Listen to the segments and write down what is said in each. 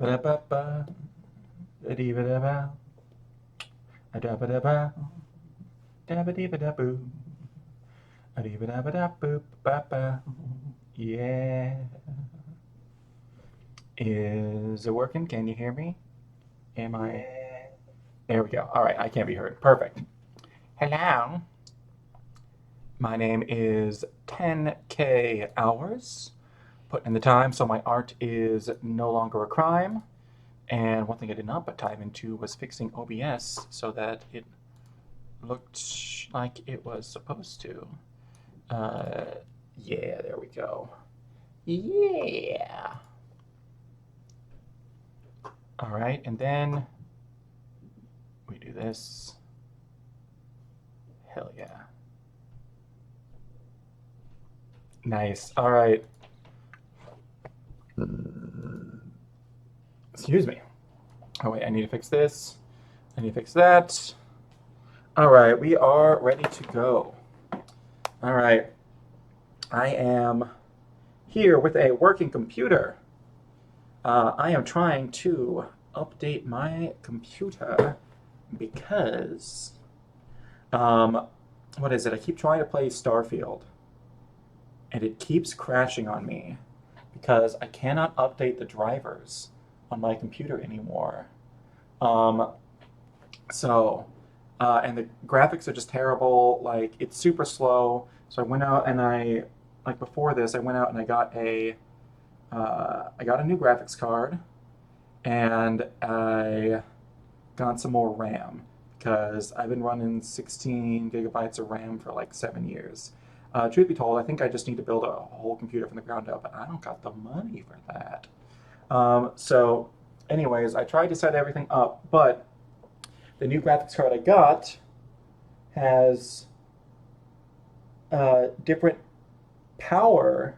Ba-da-ba-ba, da-dee-ba-da-ba, a-da-ba-da-ba, da-ba-dee-ba-da-boo, a-dee-ba-da-ba-da-boo, ba-ba. Yeah. Is it working? Can you hear me? Am I? There we go. All right, I can't be heard. Perfect. Hello. My name is 10K Hours. Put in the time so my art is no longer a crime. And one thing I did not put time into was fixing OBS so that it looked like it was supposed to. Uh, yeah, there we go. Yeah. All right, and then we do this. Hell yeah. Nice. All right. Excuse me. Oh, wait, I need to fix this. I need to fix that. All right, we are ready to go. All right. I am here with a working computer. I am trying to update my computer because, um, what is it? I keep trying to play Starfield, and it keeps crashing on me because I cannot update the drivers on my computer anymore. Um, so, and the graphics are just terrible. Like, it's super slow. So I went out and like before this, I went out and I got a new graphics card, and I got some more RAM because I've been running 16 gigabytes of RAM for like 7 years. Truth be told, I think I just need to build a whole computer from the ground up, but I don't got the money for that. Anyways, I tried to set everything up, but the new graphics card I got has different power.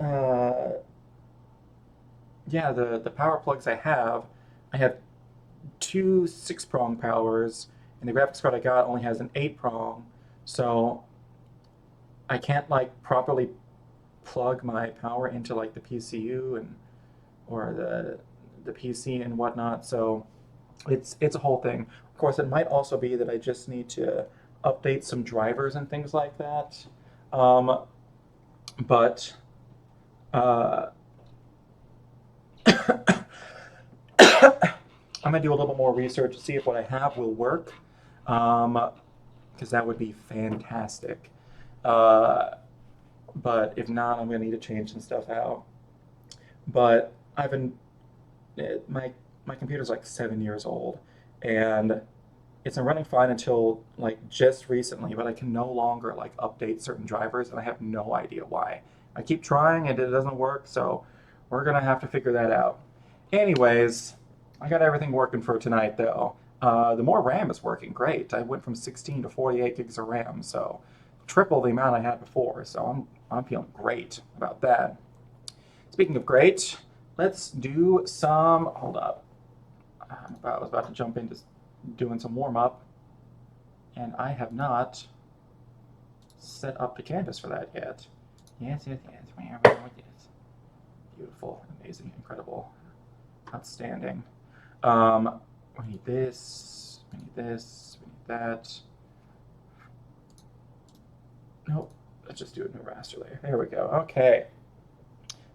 Uh, yeah, the power plugs I have two 6-prong powers, and the graphics card I got only has an 8-prong, so I can't like properly plug my power into like the PCU and or the PC and whatnot. So it's a whole thing. Of course, it might also be that I just need to update some drivers and things like that. Um, but uh, I'm gonna do a little more research to see if what I have will work, because that would be fantastic. Uh, but if not, I'm gonna need to change some stuff out. But I've been my computer's like 7 years old, and it's been running fine until like just recently. But I can no longer like update certain drivers, and I have no idea why. I keep trying and it doesn't work, so we're gonna have to figure that out. Anyways, I got everything working for tonight though. The more RAM is working great. I went from 16 to 48 gigs of RAM, so triple the amount I had before. So I'm feeling great about that. Speaking of great, let's do some. Hold up. I was about to jump into doing some warm up, and I have not set up the canvas for that yet. Yes, yes, yes. Yes. Beautiful, amazing, incredible, outstanding. We need this. We need this. We need that. Nope. Let's just do a new raster layer. There we go. Okay.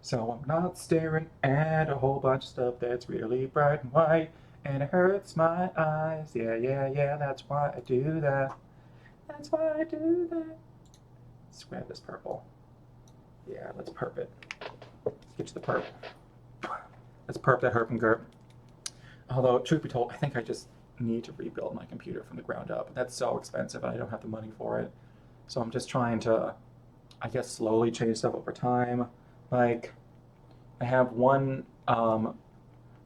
So I'm not staring at a whole bunch of stuff that's really bright and white, and it hurts my eyes. Yeah, yeah, yeah, that's why I do that. That's why I do that. Let's grab this purple. Yeah, let's perp it. Let's get to the perp. Let's perp that herp and gerp. Although, truth be told, I think I just need to rebuild my computer from the ground up. That's so expensive, and I don't have the money for it. So I'm just trying to, I guess, slowly change stuff over time. Like, I have one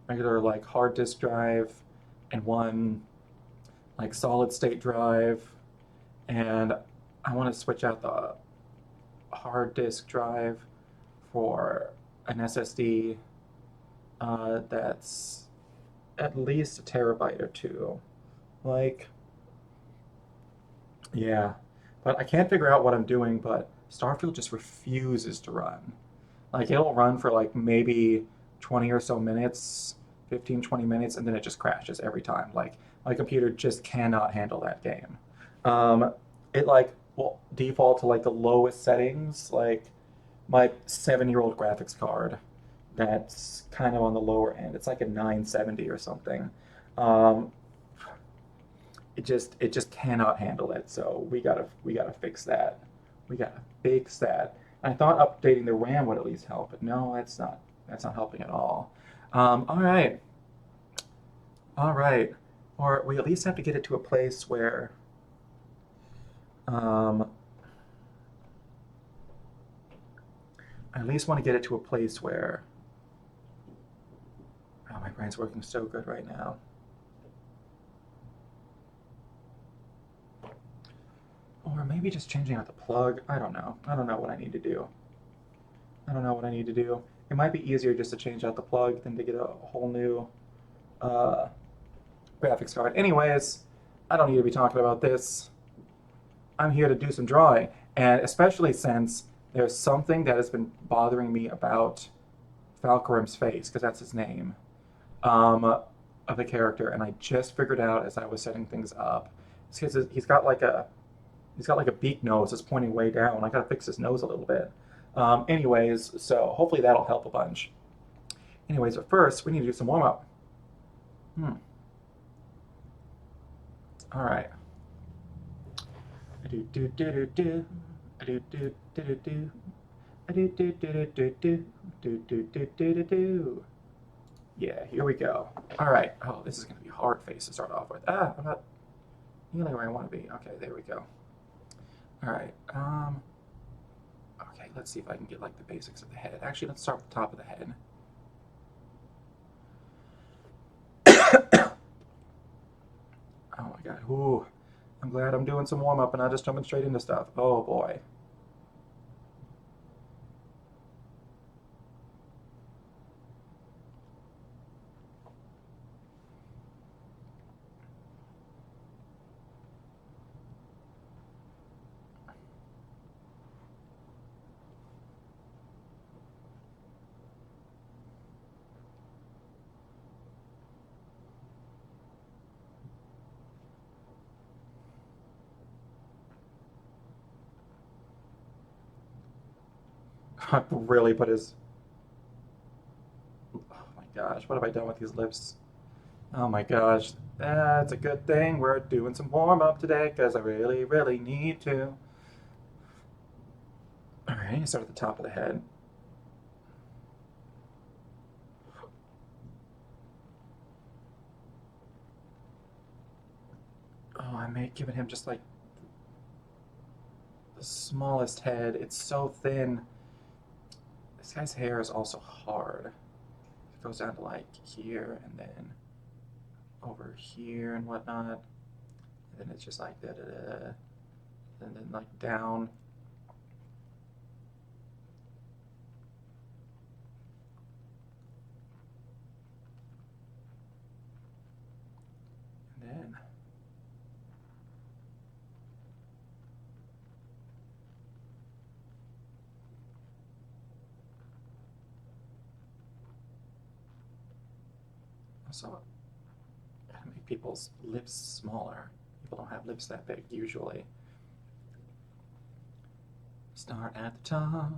regular like hard disk drive and one like solid state drive, and I want to switch out the hard disk drive for an SSD that's at least a terabyte or two. Like, yeah, but I can't figure out what I'm doing. But Starfield just refuses to run. Like it'll run for like maybe 20 or so minutes, 15, 20 minutes, and then it just crashes every time. Like my computer just cannot handle that game. Um, it like will default to like the lowest settings, like my 7-year-old graphics card that's kind of on the lower end. It's like a 970 or something. Um, it just cannot handle it. So we gotta fix that. We gotta fix that. I thought updating the RAM would at least help, but no, that's not helping at all. All right, all right. Or we at least have to get it to a place where um, I at least want to get it to a place where oh, my brain's working so good right now. Or maybe just changing out the plug. I don't know. I don't know what I need to do. I don't know what I need to do. It might be easier just to change out the plug than to get a whole new uh, graphics card. Anyways, I don't need to be talking about this. I'm here to do some drawing, and especially since there's something that has been bothering me about Falcarim's face, because that's his name, of the character, and I just figured out as I was setting things up. He's got like a beak nose that's pointing way down. I gotta fix his nose a little bit. Anyways, so hopefully that'll help a bunch. Anyways, but first we need to do some warm up. Hmm. All right. Do do do do do. Do do do do do. Do do do do do do do do do do do. Yeah, here we go. All right. Oh, this is gonna be a hard face to start off with. Ah, I'm not nearly where I want to be. Okay, there we go. All right. Okay, let's see if I can get like the basics of the head. Actually, let's start with the top of the head. Oh my god. Ooh. I'm glad I'm doing some warm up and not just jumping straight into stuff. Oh boy. I really put his. Oh my gosh, what have I done with these lips? Oh my gosh. That's a good thing we're doing some warm up today because I really, really need to. Alright, start at the top of the head. Oh, I may have given him just like the smallest head. It's so thin. This guy's hair is also hard. It goes down to like here and then over here and whatnot. And then it's just like da da da. And then like down. And then also gotta make people's lips smaller. People don't have lips that big usually. Start at the top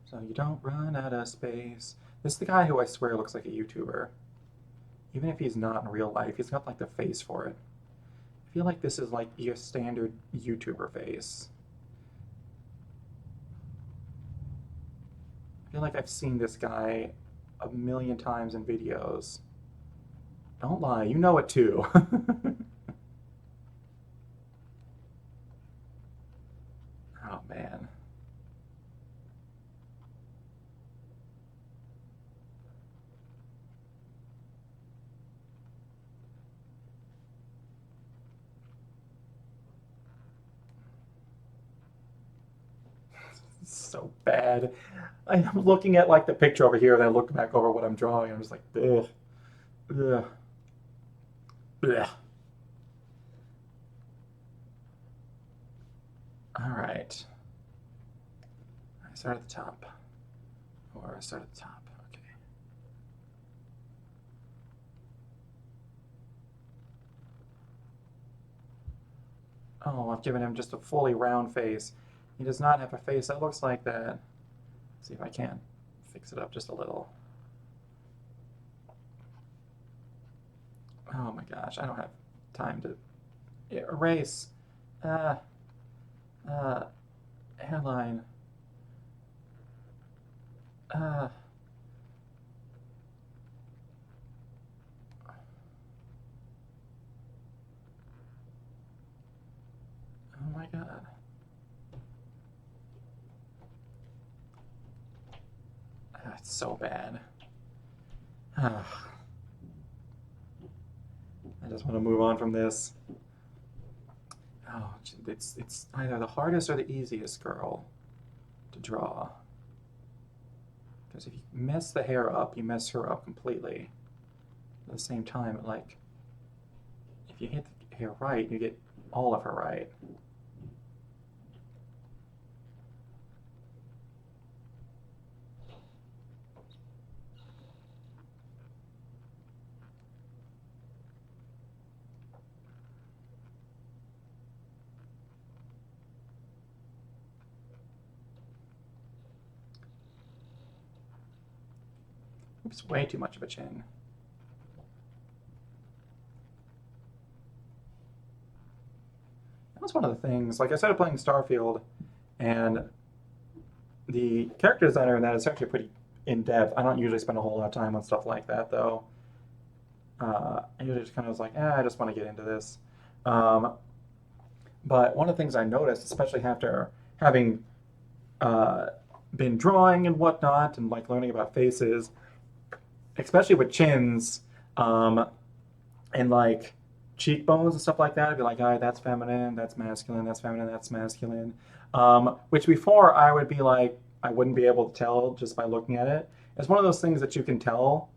so you don't run out of space. This is the guy who I swear looks like a YouTuber. Even if he's not in real life, he's got like the face for it. I feel like this is like your standard YouTuber face. I feel like I've seen this guy a million times in videos. Don't lie, you know it too. Oh man. So bad. I'm looking at like the picture over here, and I look back over what I'm drawing. I'm just like, ugh, ugh, ugh. All right. I start at the top. Or start at the top. Okay. Oh, I've given him just a fully round face. He does not have a face that looks like that. Let's see if I can fix it up just a little. Oh my gosh, I don't have time to erase. Uh, uh, hairline. Uh, oh my god. It's so bad. I just want to move on from this. Oh, it's either the hardest or the easiest girl to draw. Because if you mess the hair up, you mess her up completely. At the same time, like, if you hit the hair right, you get all of her right. Oops, way too much of a chin. That was one of the things, like I started playing Starfield, and the character designer in that is actually pretty in-depth. I don't usually spend a whole lot of time on stuff like that, though. I usually just kind of was like, I just want to get into this. Um, but one of the things I noticed, especially after having uh, been drawing and whatnot, and like learning about faces, especially with chins, um, and like cheekbones and stuff like that, I'd be like, all right, that's feminine, that's masculine, that's feminine, that's masculine. Which before I would be like, I wouldn't be able to tell just by looking at it. It's one of those things that you can tell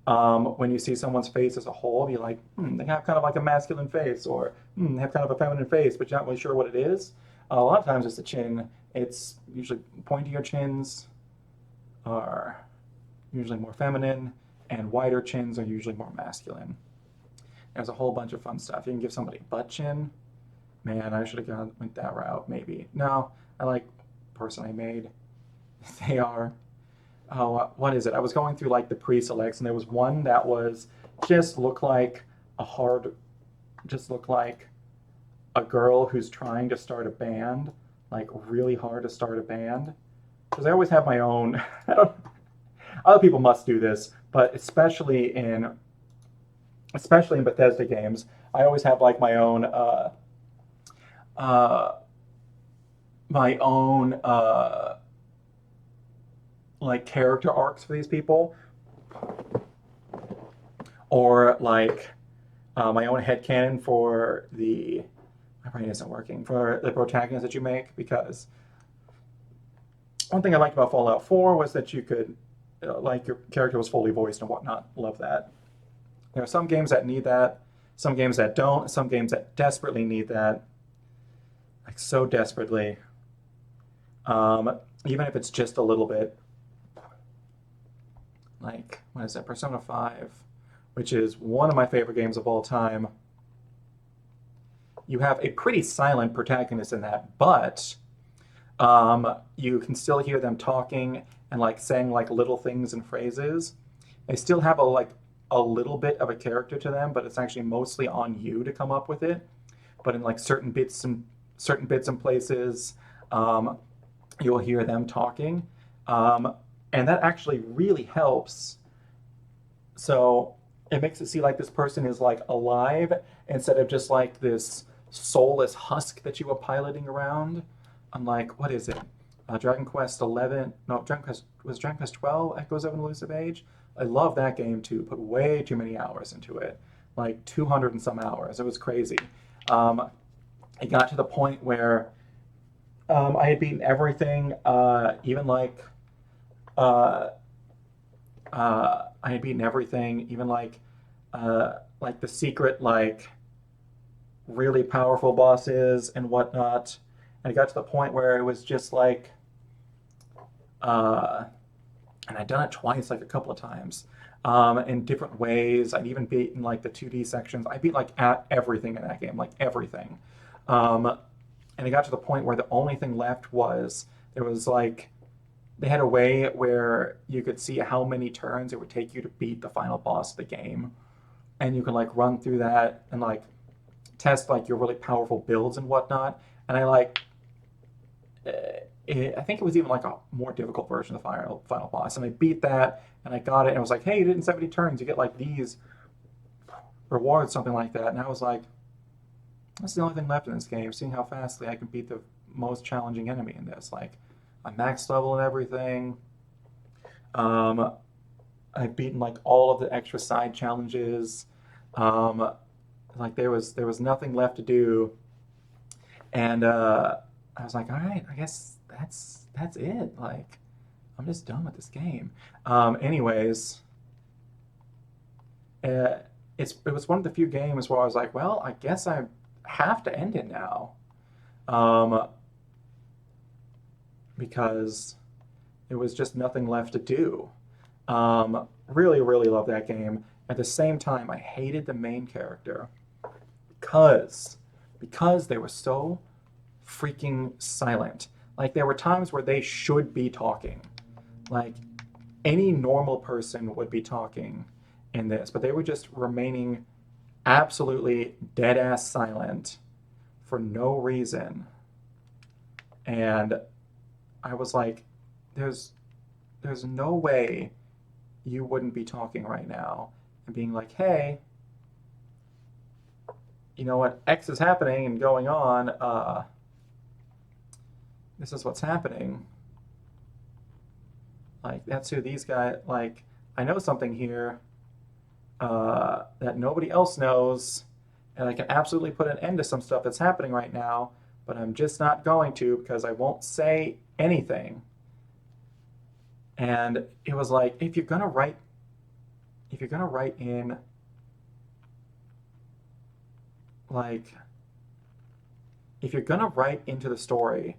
when you see someone's face as a whole. You're like, they have kind of like a masculine face, or they have kind of a feminine face, but you're not really sure what it is. A lot of times it's the chin. It's usually pointier chins are usually more feminine, and wider chins are usually more masculine. There's a whole bunch of fun stuff. You can give somebody butt chin. Man, I should have went that route, maybe. No, I like person I made. They are. Oh, what is it? I was going through like the pre-selects, and there was one that was just looked like just looked like a girl who's trying to start a band, like really hard to start a band. Because I always have my own. I don't, other people must do this, but especially in Bethesda games, I always have like uh, my own like character arcs for these people, or like my own headcanon for the my brain isn't working for the protagonist that you make. Because one thing I liked about Fallout 4 was that you could like your character was fully voiced and whatnot. Love that. There are some games that need that, some games that don't, some games that desperately need that, like so desperately. Even if it's just a little bit. Like, what is that? Persona 5, which is one of my favorite games of all time. You have a pretty silent protagonist in that, but you can still hear them talking and like saying like little things and phrases. They still have a little bit of a character to them, but it's actually mostly on you to come up with it. But in like certain bits and places, um, you'll hear them talking, and that actually really helps. So it makes it seem like this person is like alive instead of just like this soulless husk that you were piloting around. I'm like, what is it? Dragon Quest 11? No, Dragon Quest 12? Echoes of an Elusive Age. I love that game too. Put way too many hours into it, like 200 and some hours. It was crazy. Um, it got to the point where I had beaten everything, even uh, I had beaten everything, even like the secret, like really powerful bosses and whatnot. And it got to the point where it was just like, uh, and I'd done it twice, like a couple of times, in different ways. I'd even beaten like the 2D sections. I beat like at everything in that game, like everything. Um, and it got to the point where the only thing left was there was like they had a way where you could see how many turns it would take you to beat the final boss of the game, and you could like run through that and like test like your really powerful builds and whatnot. And I like I think it was even like a more difficult version of the final boss, and I beat that, and I got it, and I was like, "Hey, you did in 70 turns, you get like these rewards, something like that." And I was like, "That's the only thing left in this game. Seeing how fastly I can beat the most challenging enemy in this. Like, I'm max level and everything. Um, I've beaten like all of the extra side challenges. Um, like there was nothing left to do, and I was like, all right, I guess that's it. Like, I'm just done with this game. Anyways, uh, it was one of the few games where I was like, well, I guess I have to end it now, um, because there was just nothing left to do. Really, really love that game. At the same time, I hated the main character because they were so freaking silent. Like there were times where they should be talking. Like any normal person would be talking in this, but they were just remaining absolutely dead ass silent for no reason. And I was like, there's no way you wouldn't be talking right now and being like, hey, you know what, X is happening and going on, this is what's happening. Like that's who these guys like. I know something here that nobody else knows, and I can absolutely put an end to some stuff that's happening right now. But I'm just not going to because I won't say anything. And it was like if you're gonna write in like if you're gonna write into the story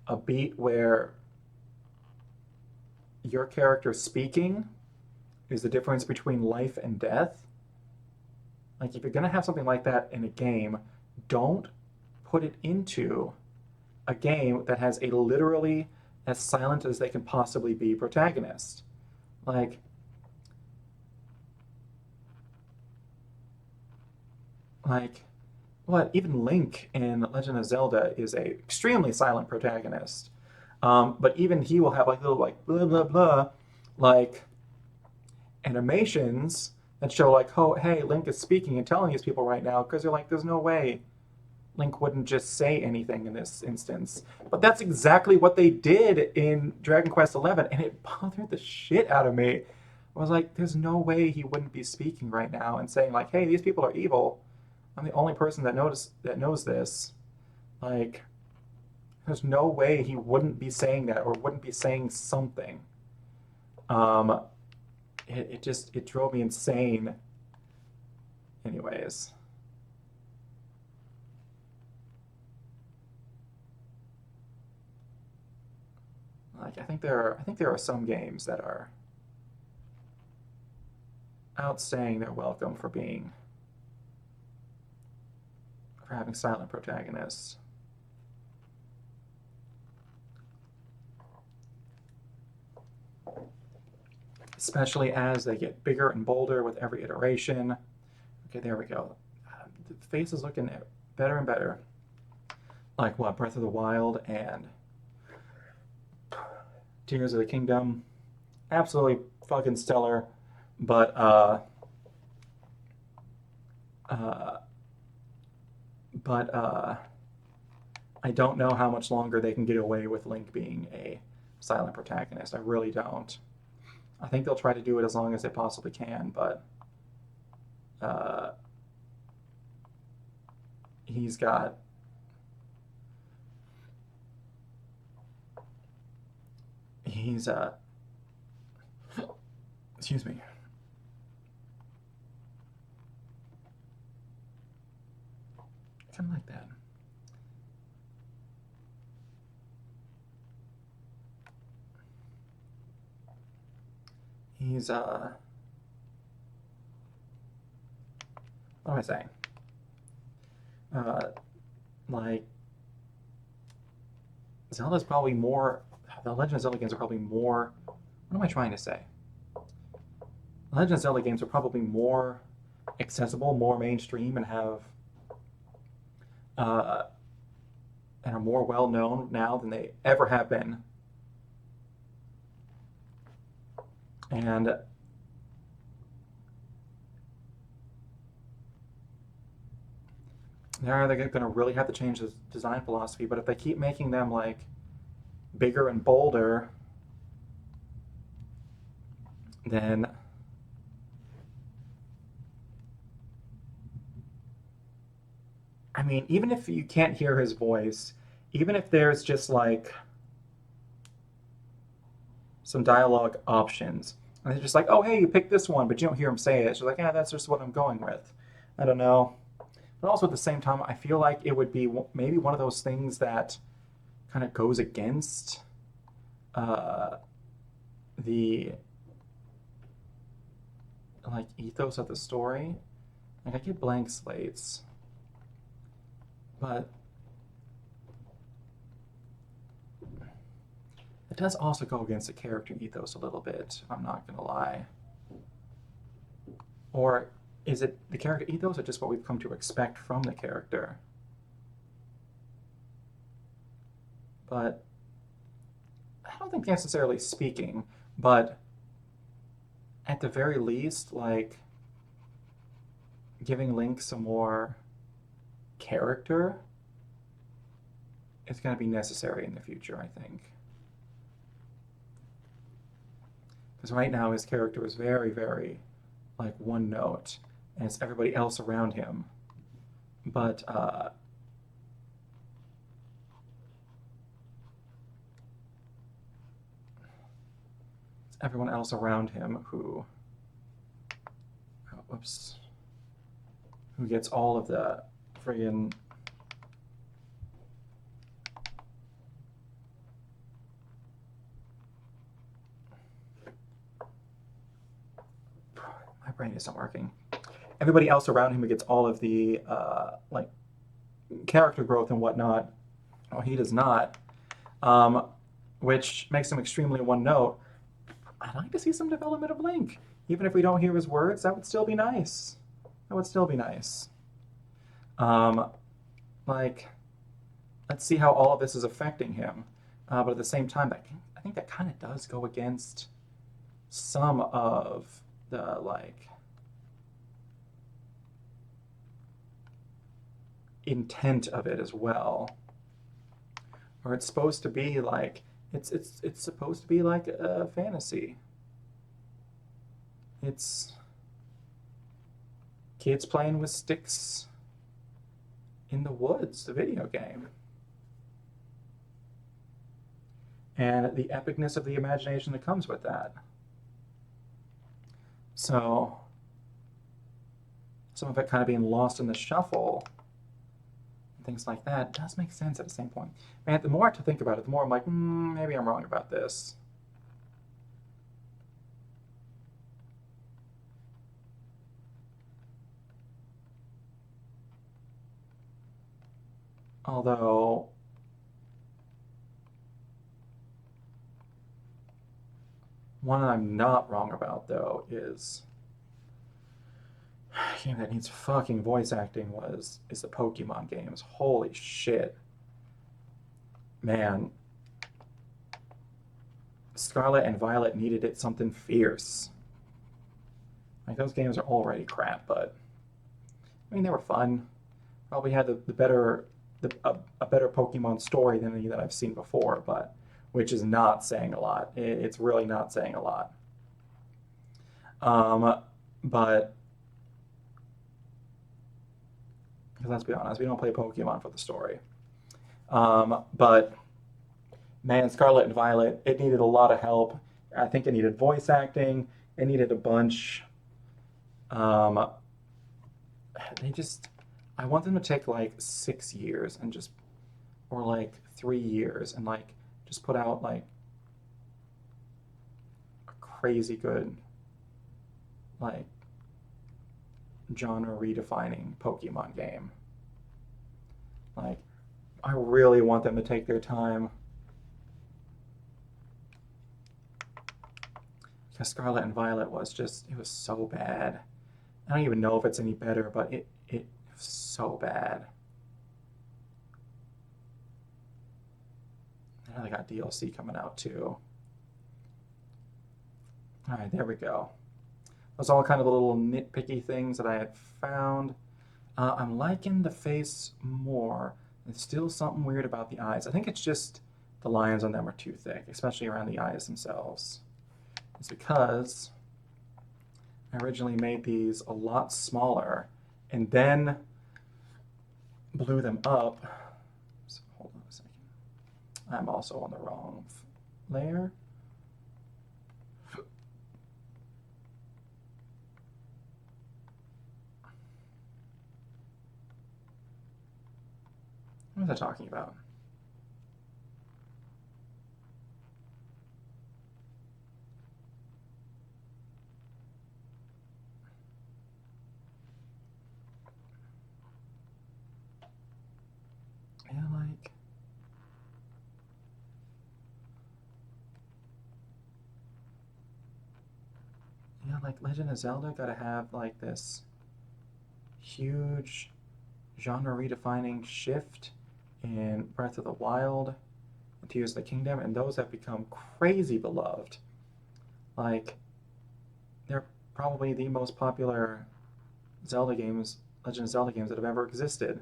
a beat where your character speaking is the difference between life and death. Like if you're gonna have something like that in a game, don't put it into a game that has a literally as silent as they can possibly be protagonist. Like like what even Link in Legend of Zelda is a extremely silent protagonist. But even he will have like little like blah blah blah like animations that show like, oh, hey, Link is speaking and telling these people right now because you're like, there's no way Link wouldn't just say anything in this instance. But that's exactly what they did in Dragon Quest XI, and it bothered the shit out of me. I was like, there's no way he wouldn't be speaking right now and saying like, hey, these people are evil. I'm the only person that knows this. Like, there's no way he wouldn't be saying that or wouldn't be saying something. Um, it drove me insane. Anyways, like I think there are some games that are outstaying their welcome for having silent protagonists. Especially as they get bigger and bolder with every iteration. Okay, there we go. The face is looking better and better. Like what, Breath of the Wild and Tears of the Kingdom. Absolutely fucking stellar. But uh, but I don't know how much longer they can get away with Link being a silent protagonist. I really don't. I think they'll try to do it as long as they possibly can, but uh, he's got he's excuse me. Kind of like that. He's what am I saying? Uh, like Zelda's probably more. The Legend of Zelda games are probably more. What am I trying to say? The Legend of Zelda games are probably more accessible, more mainstream, and have uh, and are more well known now than they ever have been. And they're going to really have to change the design philosophy. But if they keep making them like bigger and bolder, then I mean, even if you can't hear his voice, even if there's just like some dialogue options, and they're just like, "Oh, hey, you picked this one," but you don't hear him say it. It's just like, "Yeah, that's just what I'm going with." I don't know. But also at the same time, I feel like it would be maybe one of those things that kind of goes against uh, the like ethos of the story. Like I get blank slates, but it does also go against the character ethos a little bit. I'm not gonna lie. Or is it the character ethos, or just what we've come to expect from the character? But I don't think necessarily speaking, but at the very least, like giving Link some more character is going to be necessary in the future, I think. Because right now his character is very, very like one note, and it's everybody else around him. But it's everyone else around him who, oh, whoops, who gets all of the friggin' my brain isn't working. Everybody else around him who gets all of the like character growth and whatnot. Well, he does not, um, which makes him extremely one note. I'd like to see some development of Link, even if we don't hear his words. That would still be nice. That would still be nice. Um, like, let's see how all of this is affecting him. But at the same time, I think that kind of does go against some of the like intent of it as well. Or it's supposed to be like it's supposed to be like a fantasy. It's kids playing with sticks in the woods, the video game. And the epicness of the imagination that comes with that. So some of it kind of being lost in the shuffle and things like that does make sense at the same point. Man, the more I have to think about it, the more I'm like, maybe I'm wrong about this. Although one I'm not wrong about though is a game that needs fucking voice acting is the Pokemon games. Holy shit. Man, Scarlet and Violet needed it something fierce. Like those games are already crap, but I mean they were fun. Probably had the better a better Pokemon story than any that I've seen before, but which is not saying a lot. It's really not saying a lot. But because let's be honest, we don't play Pokemon for the story. But man, Scarlet and Violet, it needed a lot of help. I think it needed voice acting. It needed a bunch. Um, they just, I want them to take like 6 years and just, or like 3 years and like just put out like a crazy good like genre redefining Pokemon game. Like, I really want them to take their time. Because Scarlet and Violet was just, it was so bad. I don't even know if it's any better, but it was so bad. Now they got DLC coming out too. All right, there we go. Those are all kind of the little nitpicky things that I had found. I'm liking the face more. There's still something weird about the eyes. I think it's just the lines on them are too thick, especially around the eyes themselves. It's because I originally made these a lot smaller and then blew them up. So hold on a second. I'm also on the wrong layer. What was I talking about? Yeah, like... Yeah, like Legend of Zelda gotta have like this huge genre redefining shift in Breath of the Wild and Tears of the Kingdom, and those have become crazy beloved. Like, they're probably the most popular Zelda games, Legend of Zelda games that have ever existed.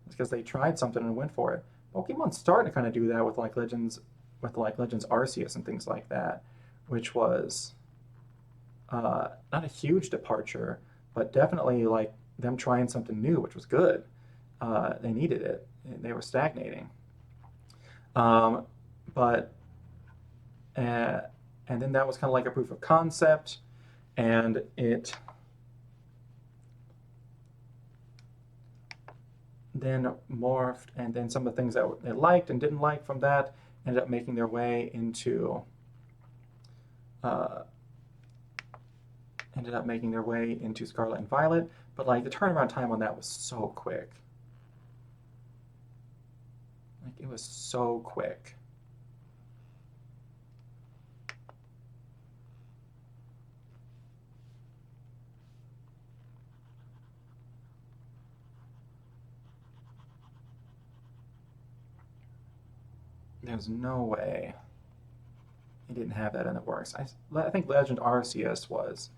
It's because they tried something and went for it. Pokemon's starting to kind of do that with like Legends Arceus and things like that, which was not a huge departure, but definitely like them trying something new, which was good. They needed it. They were stagnating. Um, but uh, and then that was kind of like a proof of concept, and it then morphed, and then some of the things that they liked and didn't like from that ended up making their way into uh, Scarlet and Violet. But like the turnaround time on that was so quick. Like it was so quick. There's no way he didn't have that in the works. I think Legend Arceus was,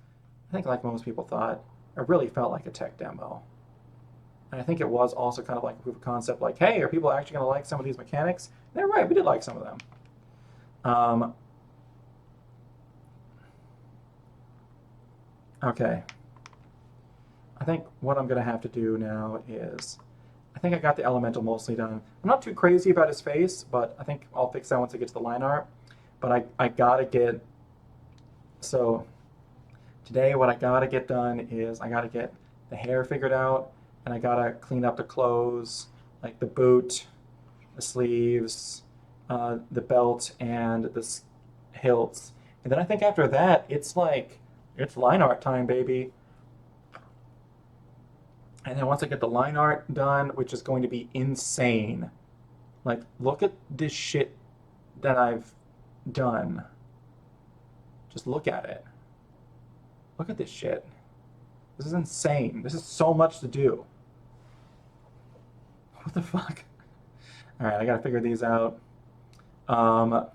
I think like most people thought, it really felt like a tech demo. And I think it was also kind of like a proof of concept, like, hey, are people actually going to like some of these mechanics? And they're right, we did like some of them. Okay. I think what I'm going to have to do now is, I think I got the elemental mostly done. I'm not too crazy about his face, but I think I'll fix that once I get to the line art. But I gotta get, so today what I gotta get done is I gotta get the hair figured out, and I gotta clean up the clothes, like the boot, the sleeves, the belt, and the hilts. And then I think after that, it's like, it's line art time, baby. And then once I get the line art done, which is going to be insane, like, look at this shit that I've done. Just look at it. Look at this shit. This is insane. This is so much to do. What the fuck? All right, I gotta figure these out. Um,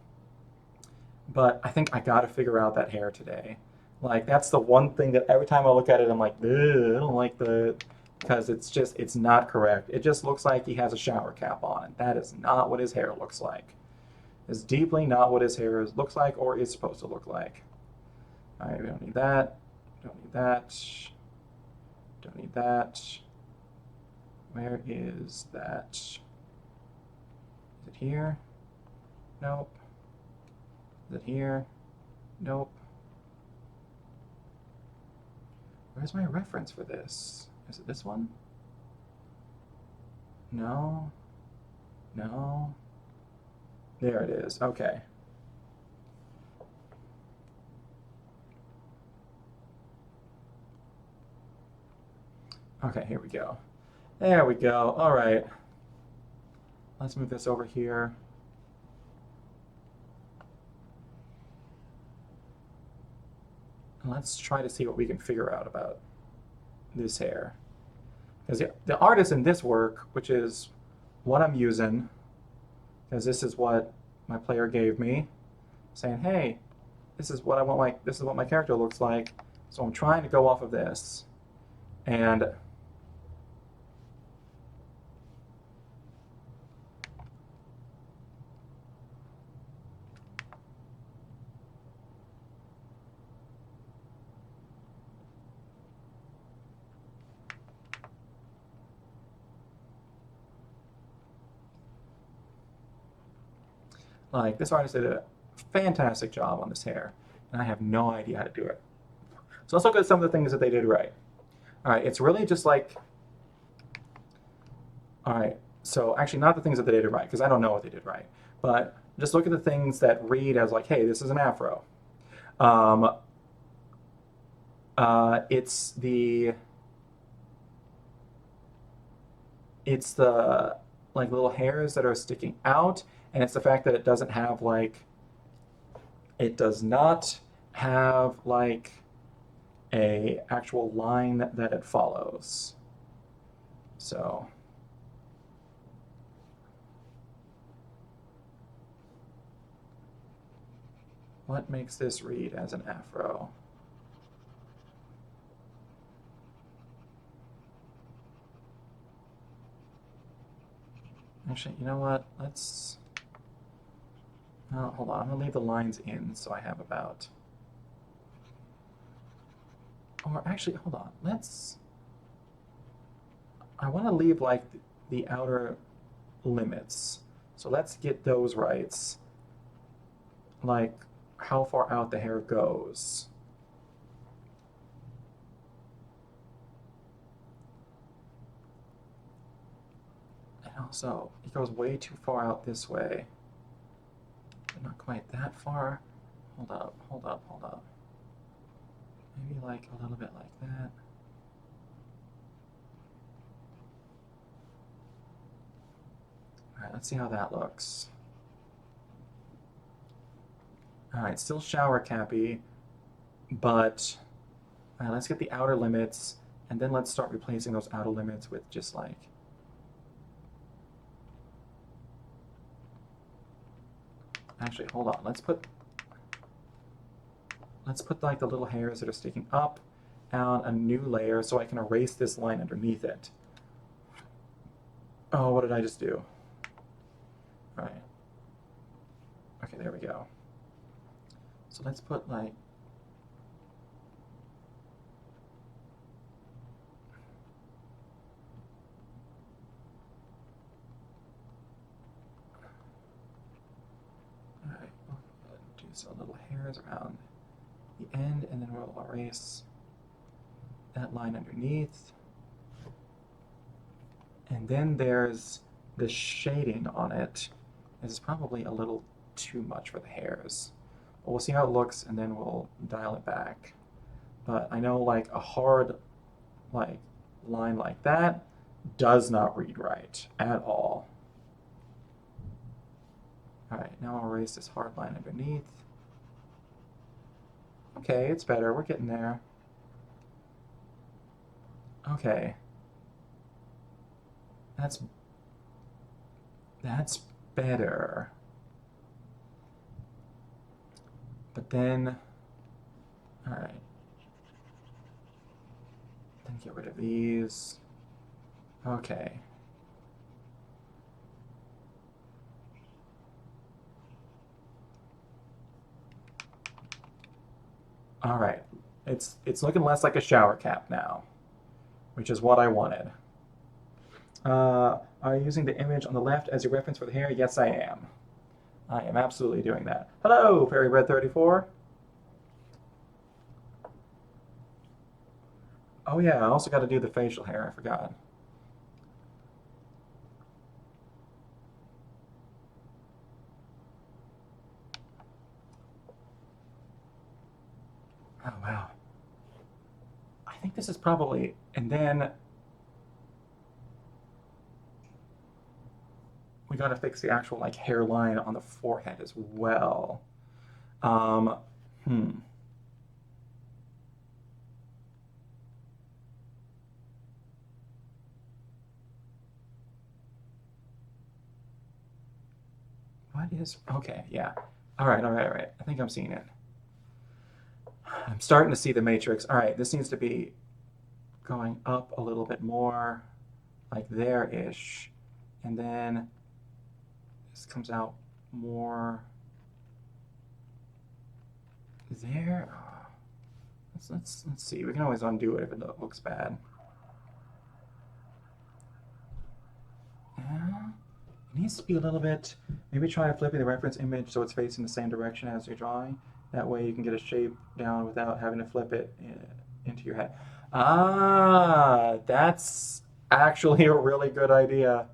but I think I gotta figure out that hair today. Like that's the one thing that every time I look at it, I'm like, ugh, I don't like the, because it's not correct. It just looks like he has a shower cap on, and that is not what his hair looks like. It's deeply not what his hair looks like or is supposed to look like. All right, we don't need that. Don't need that. Don't need that. Where is that? Is it here? Nope. Is it here? Nope. Where's my reference for this? Is it this one? No. No. There it is. Okay. Okay, here we go. There we go. All right. Let's move this over here. And let's try to see what we can figure out about this hair. Because the artist in this work, which is what I'm using, because this is what my player gave me, saying, hey, this is what I want this is what my character looks like. So I'm trying to go off of this. And like this artist did a fantastic job on this hair, and I have no idea how to do it. So let's look at some of the things that they did right. All right, it's really just like, all right, so actually not the things that they did right, because I don't know what they did right, but just look at the things that read as like, hey, this is an afro. Um, it's the like little hairs that are sticking out, and it's the fact that it doesn't have like, it does not have like a actual line that it follows. So what makes this read as an afro? Actually, you know what? Let's, oh, hold on. I'm gonna leave the lines in so I have about, or actually, hold on. I want to leave like the outer limits. So let's get those rights. Like how far out the hair goes. And also, it goes way too far out this way. But not quite that far. Hold up, hold up, hold up. Maybe like a little bit like that. All right, let's see how that looks. All right, still shower cappy, but all right, let's get the outer limits, and then let's start replacing those outer limits with just like, actually, hold on. Let's put like the little hairs that are sticking up on a new layer so I can erase this line underneath it. Oh, what did I just do? All right. Okay, there we go. So let's put like, all right, we'll do some little hairs around the end, and then we'll erase that line underneath. And then there's the shading on it. This is probably a little too much for the hairs. But we'll see how it looks, and then we'll dial it back. But I know like a hard like line like that does not read right at all. All right, now I'll erase this hard line underneath. Okay, it's better. We're getting there. Okay. That's better. But then, all right. Then get rid of these. Okay. All right. It's looking less like a shower cap now, which is what I wanted. Are you using the image on the left as your reference for the hair? Yes, I am. I am absolutely doing that. Hello, FairyBread34. Oh yeah, I also got to do the facial hair. I forgot. Oh wow. I think this is probably, and then we gotta fix the actual like hairline on the forehead as well. Um, hmm. What is, okay, yeah. All right, all right, all right. I think I'm seeing it. I'm starting to see the matrix. All right, this needs to be going up a little bit more, like there-ish. And then this comes out more there. Let's see. We can always undo it if it looks bad. Yeah. It needs to be a little bit, maybe try flipping the reference image so it's facing the same direction as you're drawing. That way you can get a shape down without having to flip it into your head. Ah, that's actually a really good idea.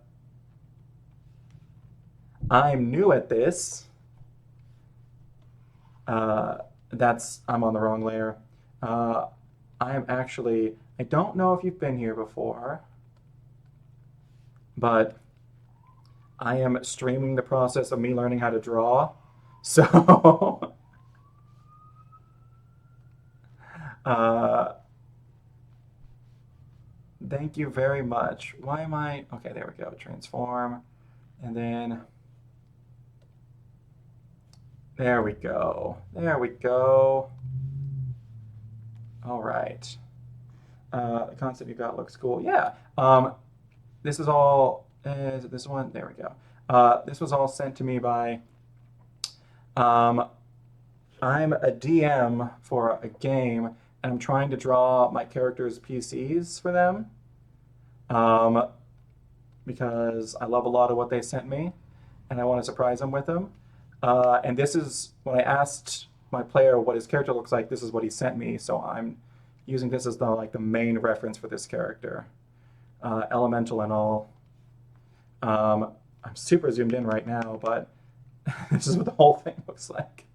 I'm new at this. Uh, I'm on the wrong layer. Uh, I don't know if you've been here before, but I am streaming the process of me learning how to draw. So, uh, thank you very much. Why am I? Okay, there we go. Transform. And then, there we go. There we go. All right. The concept you got looks cool. Yeah. This is all, is it this one? There we go. This was all sent to me by, um, I'm a DM for a game, and I'm trying to draw my characters' PCs for them, um, because I love a lot of what they sent me, and I want to surprise them with them. And this is, when I asked my player what his character looks like, this is what he sent me, so I'm using this as the main reference for this character. Elemental and all. I'm super zoomed in right now, but this is what the whole thing looks like.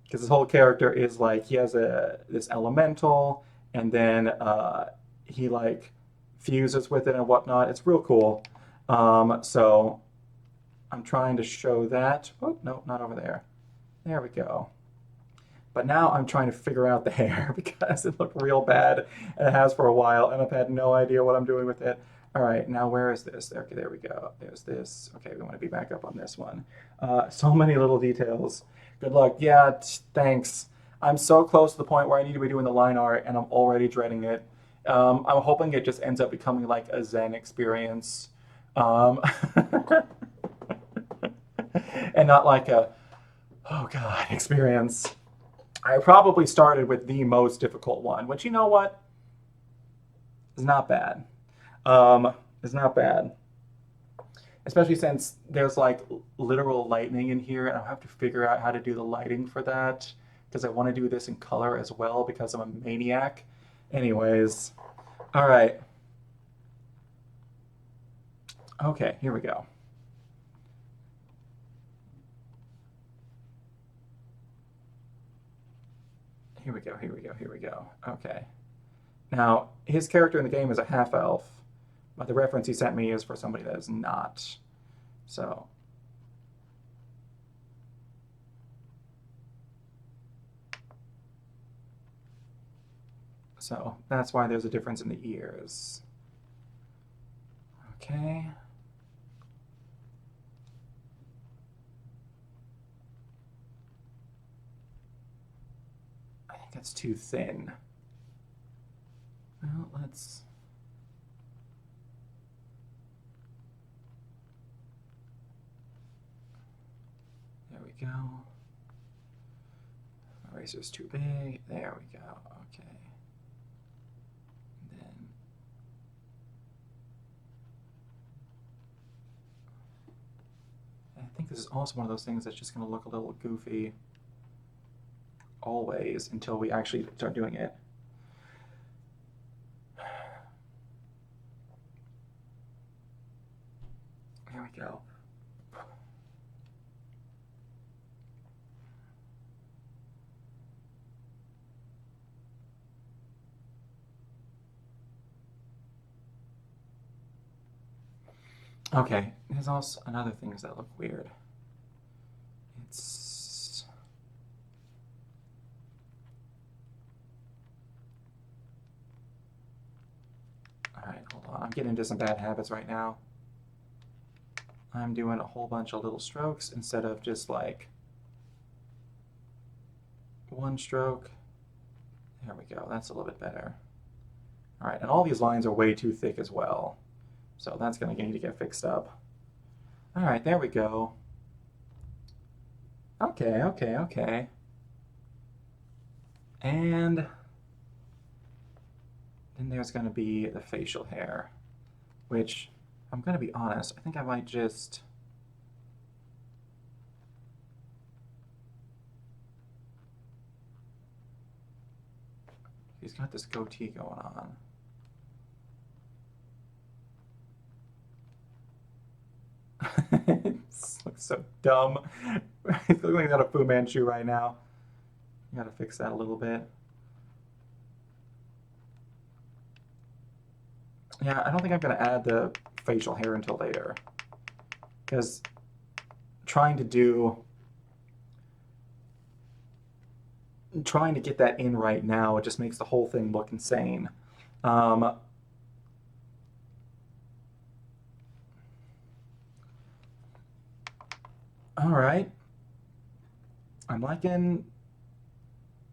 Because this whole character is like he has this elemental, and then he like fuses with it and whatnot. It's real cool. So I'm trying to show that. Oh no, not over there. There we go. But now I'm trying to figure out the hair because it looked real bad, and it has for a while, and I've had no idea what I'm doing with it. All right, now where is this? Okay, there we go. There's this. Okay, we want to be back up on this one. So many little details. Good luck. Yeah, thanks. I'm so close to the point where I need to be doing the line art, and I'm already dreading it. I'm hoping it just ends up becoming like a Zen experience. Um, and not like a, oh God, experience. I probably started with the most difficult one, which you know what? Is not bad. Is not bad. Especially since there's like literal lightning in here, and I'll have to figure out how to do the lighting for that because I want to do this in color as well because I'm a maniac. Anyways, all right. Okay, here we go. Here we go, here we go, here we go. Okay. Now, his character in the game is a half elf, but the reference he sent me is for somebody that is not. So, that's why there's a difference in the ears. Okay. I think that's too thin. Well, let's. There we go. Eraser's too big. There we go. Okay. And then. I think this is also one of those things that's just going to look a little goofy always until we actually start doing it. There we go. Okay, there's also another things that look weird. It's all right. Hold on, I'm getting into some bad habits right now. I'm doing a whole bunch of little strokes instead of just like one stroke. There we go. That's a little bit better. All right, and all these lines are way too thick as well, so that's going to need to get fixed up. All right, there we go. Okay, okay, okay. And then there's going to be the facial hair, which I'm going to be honest, I think I might just... He's got this goatee going on. It looks so dumb. It's looking like he's got a Fu Manchu right now. You gotta fix that a little bit. Yeah, I don't think I'm gonna add the facial hair until later. Because trying to get that in right now, it just makes the whole thing look insane. Um, all right. I'm liking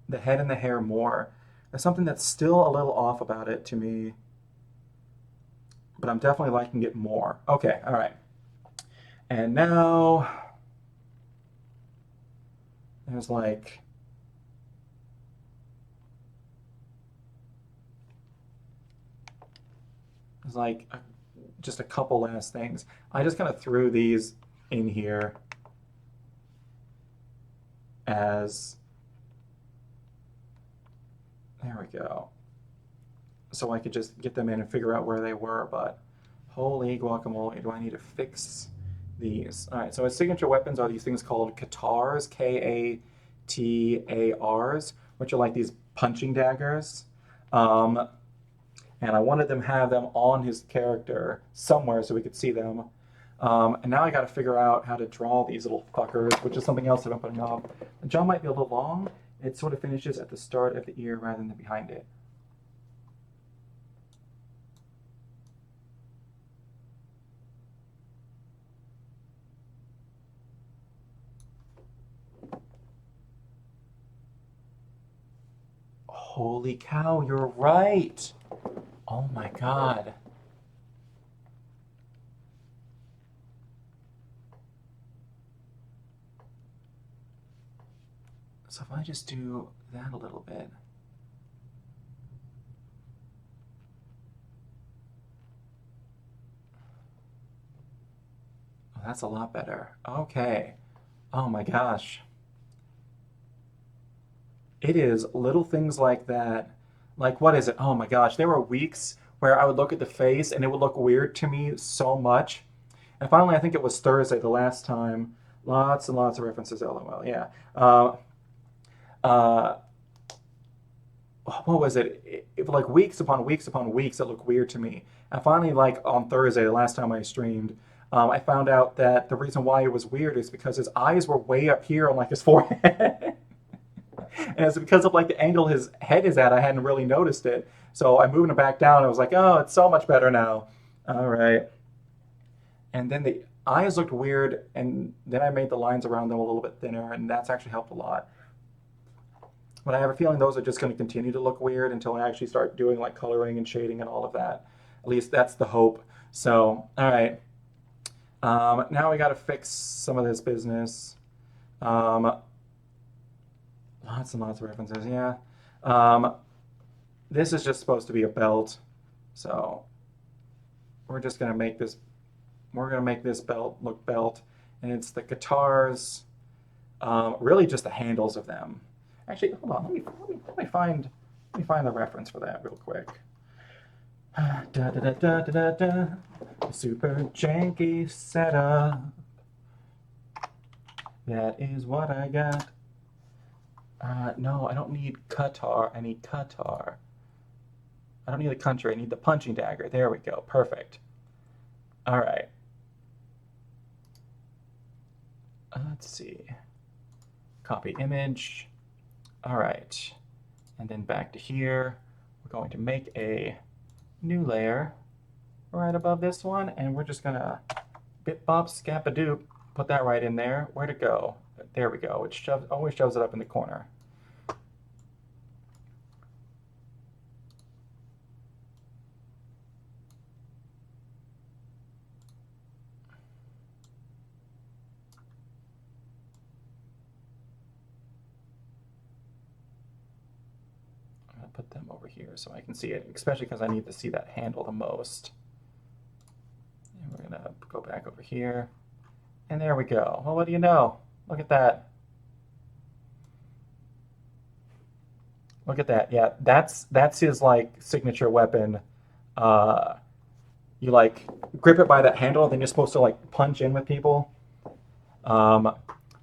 the head and the hair more. There's something that's still a little off about it to me, but I'm definitely liking it more. Okay, all right. And now there's like just a couple last things. I just kind of threw these in here as, there we go. So I could just get them in and figure out where they were, but holy guacamole, do I need to fix these? All right, so his signature weapons are these things called katars, Katars, which are like these punching daggers. Um, and I wanted them to have them on his character somewhere so we could see them. And now I got to figure out how to draw these little fuckers, which is something else that I'm putting off. The jaw might be a little long. It sort of finishes at the start of the ear rather than behind it. Holy cow, you're right. Oh my god. So if I just do that a little bit. Oh, that's a lot better. Okay. Oh my gosh. It is little things like that. Like, what is it? Oh my gosh. There were weeks where I would look at the face and it would look weird to me so much. And finally, I think it was Thursday the last time. Lots and lots of references, LOL. Yeah. Uh, what was it? Like weeks upon weeks upon weeks, it looked weird to me. And finally, like on Thursday, the last time I streamed, I found out that the reason why it was weird is because his eyes were way up here on like his forehead. And it's because of like the angle his head is at. I hadn't really noticed it. So I moved it back down. I was like, oh, it's so much better now. All right. And then the eyes looked weird, and then I made the lines around them a little bit thinner, and that's actually helped a lot. But I have a feeling those are just going to continue to look weird until I actually start doing like coloring and shading and all of that. At least that's the hope. So, all right. Now we got to fix some of this business. Um, Lots and lots of references, yeah. Um, this is just supposed to be a belt, so we're just gonna make this. We're gonna make this belt look belt, and it's the guitars. Really, just the handles of them. Actually, hold on. Let me find the reference for that real quick. Da da da da da da da. Super janky setup. That is what I got. No, I don't need Qatar. I need Qatar. I don't need the country. I need the punching dagger. There we go. Perfect. All right. Let's see. Copy image. All right. And then back to here. We're going to make a new layer right above this one, and we're just gonna bip bop scap-a-doop, put that right in there. Where'd it go? There we go. It always shoves it up in the corner. I'm gonna put them over here so I can see it, especially because I need to see that handle the most. And we're gonna go back over here. And there we go. Well, what do you know? Look at that. Look at that. Yeah, that's his like signature weapon. Uh, you like grip it by that handle, then you're supposed to like punch in with people. Um,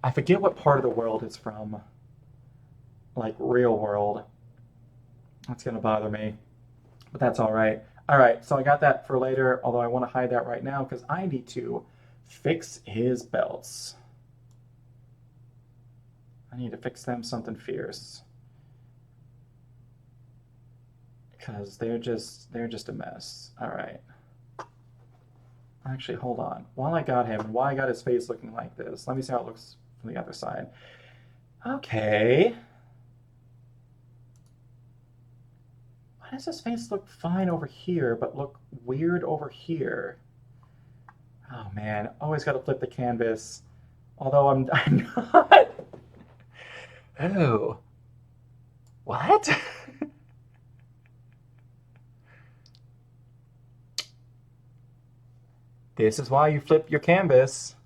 I forget what part of the world it's from. Like real world. That's gonna bother me, but that's all right. All right, so I got that for later, although I want to hide that right now because I need to fix his belts. I need to fix them something fierce because they're just a mess. All right. Actually, hold on. While I got him, and while I got his face looking like this, let me see how it looks from the other side. Okay. Why does his face look fine over here, but look weird over here? Oh man, always got to flip the canvas. Although I'm not. Oh. What? This is why you flip your canvas.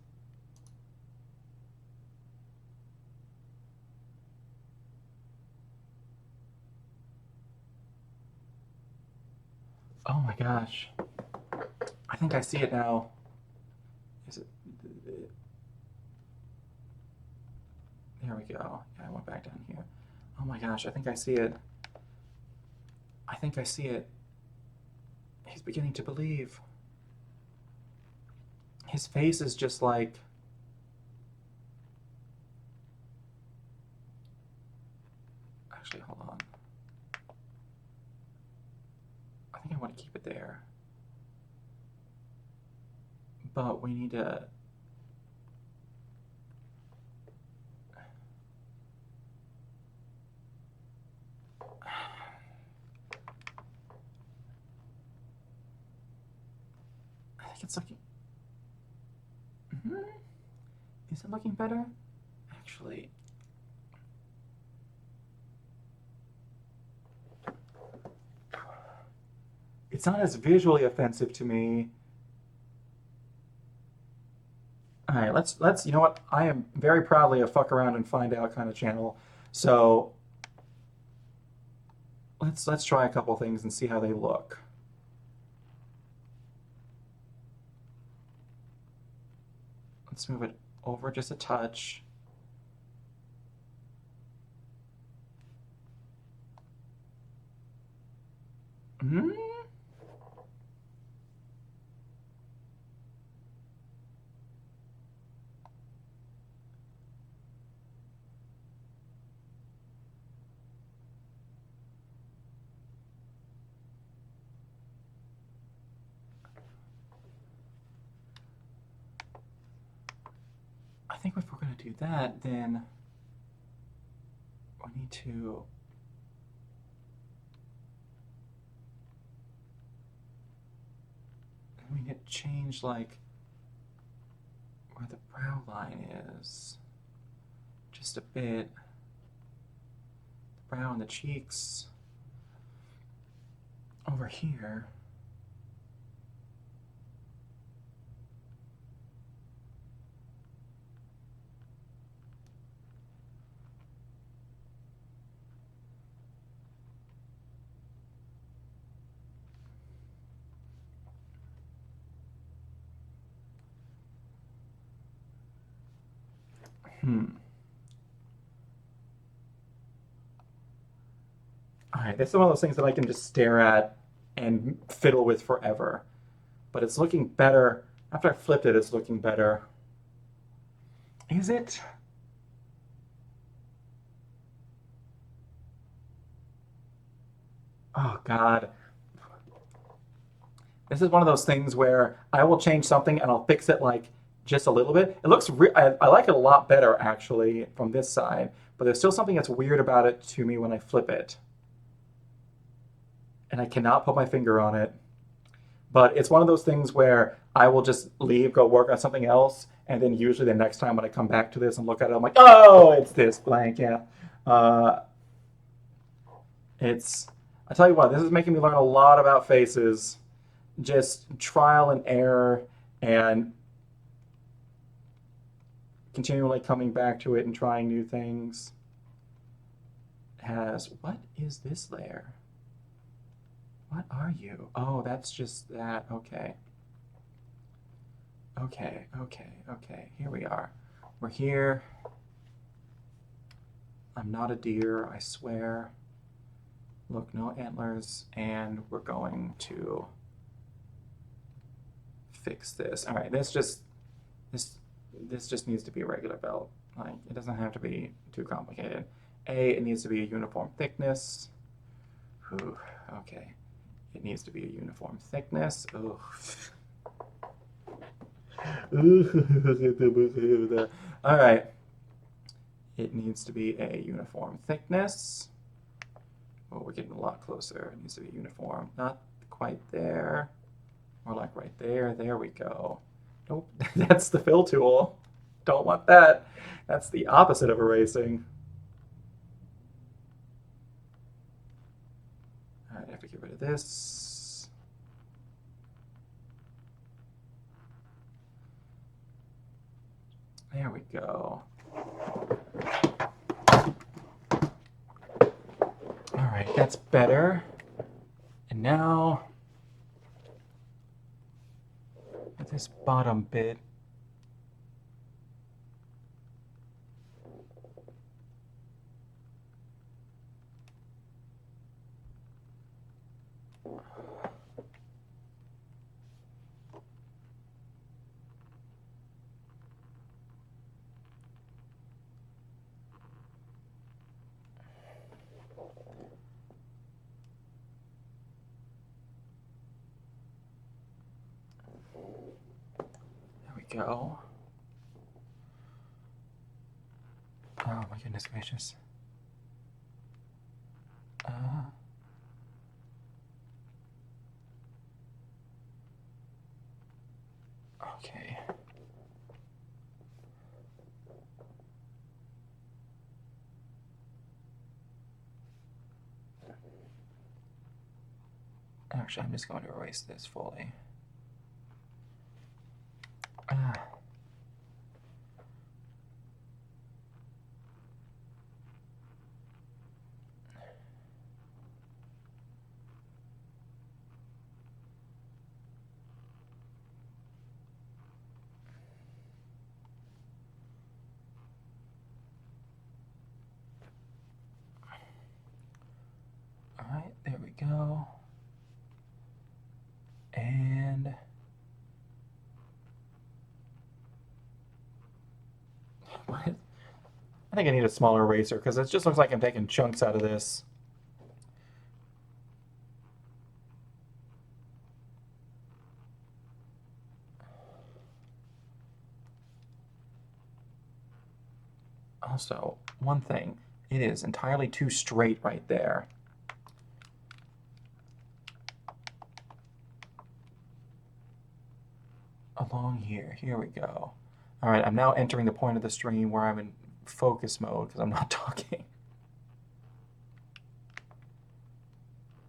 Oh my gosh. I think I see it now. Is it? There we go. Yeah, I went back down here. Oh my gosh, I think I see it. I think I see it. He's beginning to believe. His face is just like... Actually, hold on. I think I want to keep it there. But we need to... I think it's looking... Is it looking better? Actually... It's not as visually offensive to me. All right, let's you know what? I am very proudly a fuck around and find out kind of channel. So let's try a couple things and see how they look. Let's move it over just a touch. Hmm? I think if we're going to do that, then we need to... We need to change, like, where the brow line is. Just a bit. The brow and the cheeks. Over here. All right, this is one of those things that I can just stare at and fiddle with forever. But it's looking better. After I flipped it, it's looking better. Is it? Oh, God. This is one of those things where I will change something and I'll fix it like just a little bit. It looks, I like it a lot better actually from this side, but there's still something that's weird about it to me when I flip it. And I cannot put my finger on it. But it's one of those things where I will just leave, go work on something else, and then usually the next time when I come back to this and look at it, I'm like, oh, it's this blank, yeah. Uh, it's, I tell you what, this is making me learn a lot about faces, just trial and error, and continually coming back to it and trying new things. Has, what is this layer? What are you? Oh, that's just that. Okay. Okay, okay, okay. Here we are. We're here. I'm not a deer, I swear. Look, no antlers. And we're going to fix this. All right, this this just needs to be a regular belt. Like, it doesn't have to be too complicated. It needs to be a uniform thickness. Whew, okay. It needs to be a uniform thickness. Ooh. All right. It needs to be a uniform thickness. Oh, we're getting a lot closer. It needs to be uniform. Not quite there. More like right there. There we go. Nope, that's the fill tool. Don't want that. That's the opposite of erasing. All right, I have to get rid of this. There we go. All right, that's better. And now, this bottom bit. There we go. Oh my goodness gracious. Okay. Actually, I'm just going to erase this fully. All right, there we go. And what? I think I need a smaller eraser because it just looks like I'm taking chunks out of this. Also, one thing, it is entirely too straight right there. Along here we go. All right, I'm now entering the point of the stream where I'm in focus mode because I'm not talking.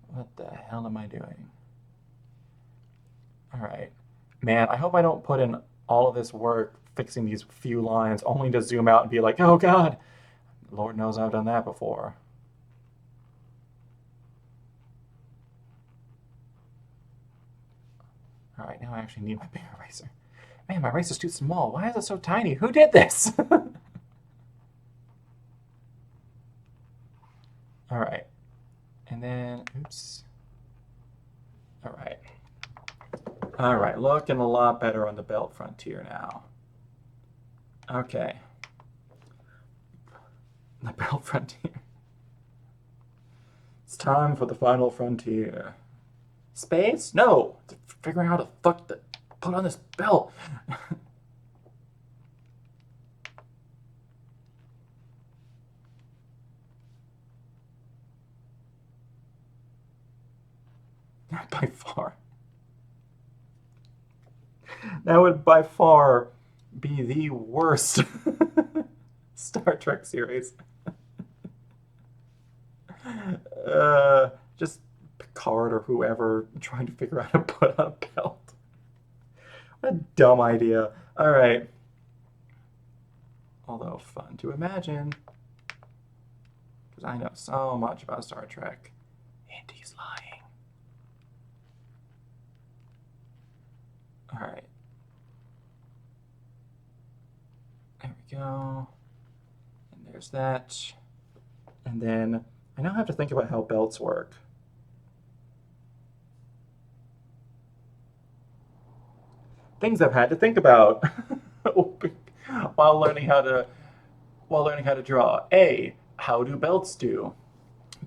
What the hell am I doing? All right. Man, I hope I don't put in all of this work fixing these few lines only to zoom out and be like, oh God, Lord knows I've done that before. All right, now I actually need my big eraser. Man, my eraser's too small. Why is it so tiny? Who did this? All right. And then, oops. All right. All right, looking a lot better on the belt frontier now. Okay. The Belt Frontier. It's time for the final frontier. Space? No! Figuring out how to fuck the put on this belt. By far. That would by far be the worst Star Trek series. Just Picard or whoever trying to figure out how to put on a belt. What a dumb idea. All right. Although fun to imagine. Because I know so much about Star Trek. And he's lying. All right. There we go. And there's that. And then I now have to think about how belts work. Things I've had to think about while learning how to draw. A, how do belts do?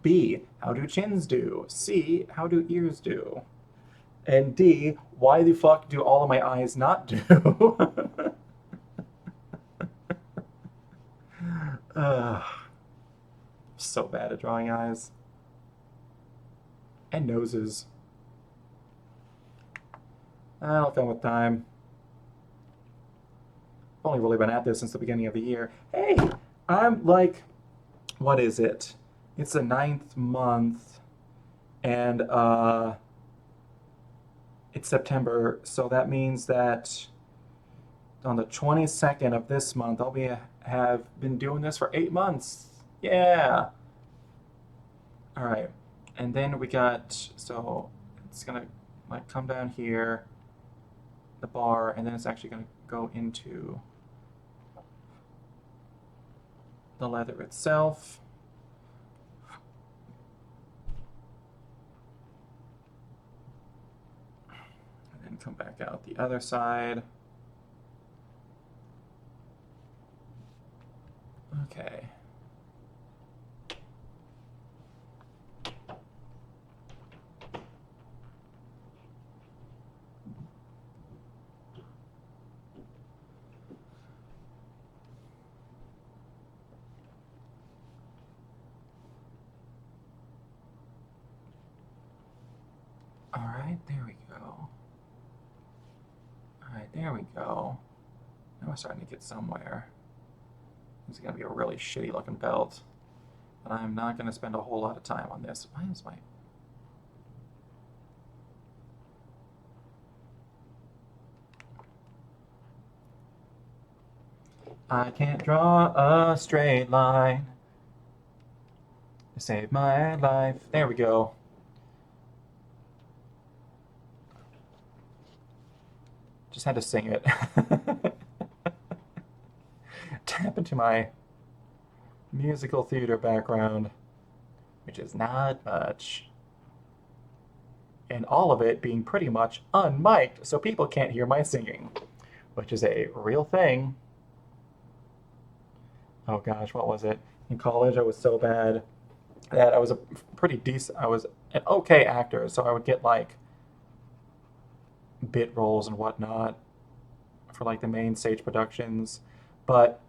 B, how do chins do? C, how do ears do? And D, why the fuck do all of my eyes not do? uh, so bad at drawing eyes. And noses. I'll film with time. I've only really been at this since the beginning of the year. Hey, I'm like, what is it? It's the 9th month, and it's September, so that means that on the 22nd of this month, have been doing this for 8 months. Yeah. All right, and then we got, so it's gonna like come down here, the bar, and then it's actually gonna go into the leather itself. And then come back out the other side. Okay. All right, there we go. All right, there we go. Now we're starting to get somewhere. This is gonna be a really shitty looking belt, but I'm not gonna spend a whole lot of time on this. Why is my... I can't draw a straight line to save my life. There we go. Just had to sing it. Tap into my musical theater background, which is not much. And all of it being pretty much unmiked, so people can't hear my singing, which is a real thing. Oh gosh, what was it? In college, I was so bad that I was I was an okay actor, so I would get like bit roles and whatnot for like the main stage productions. But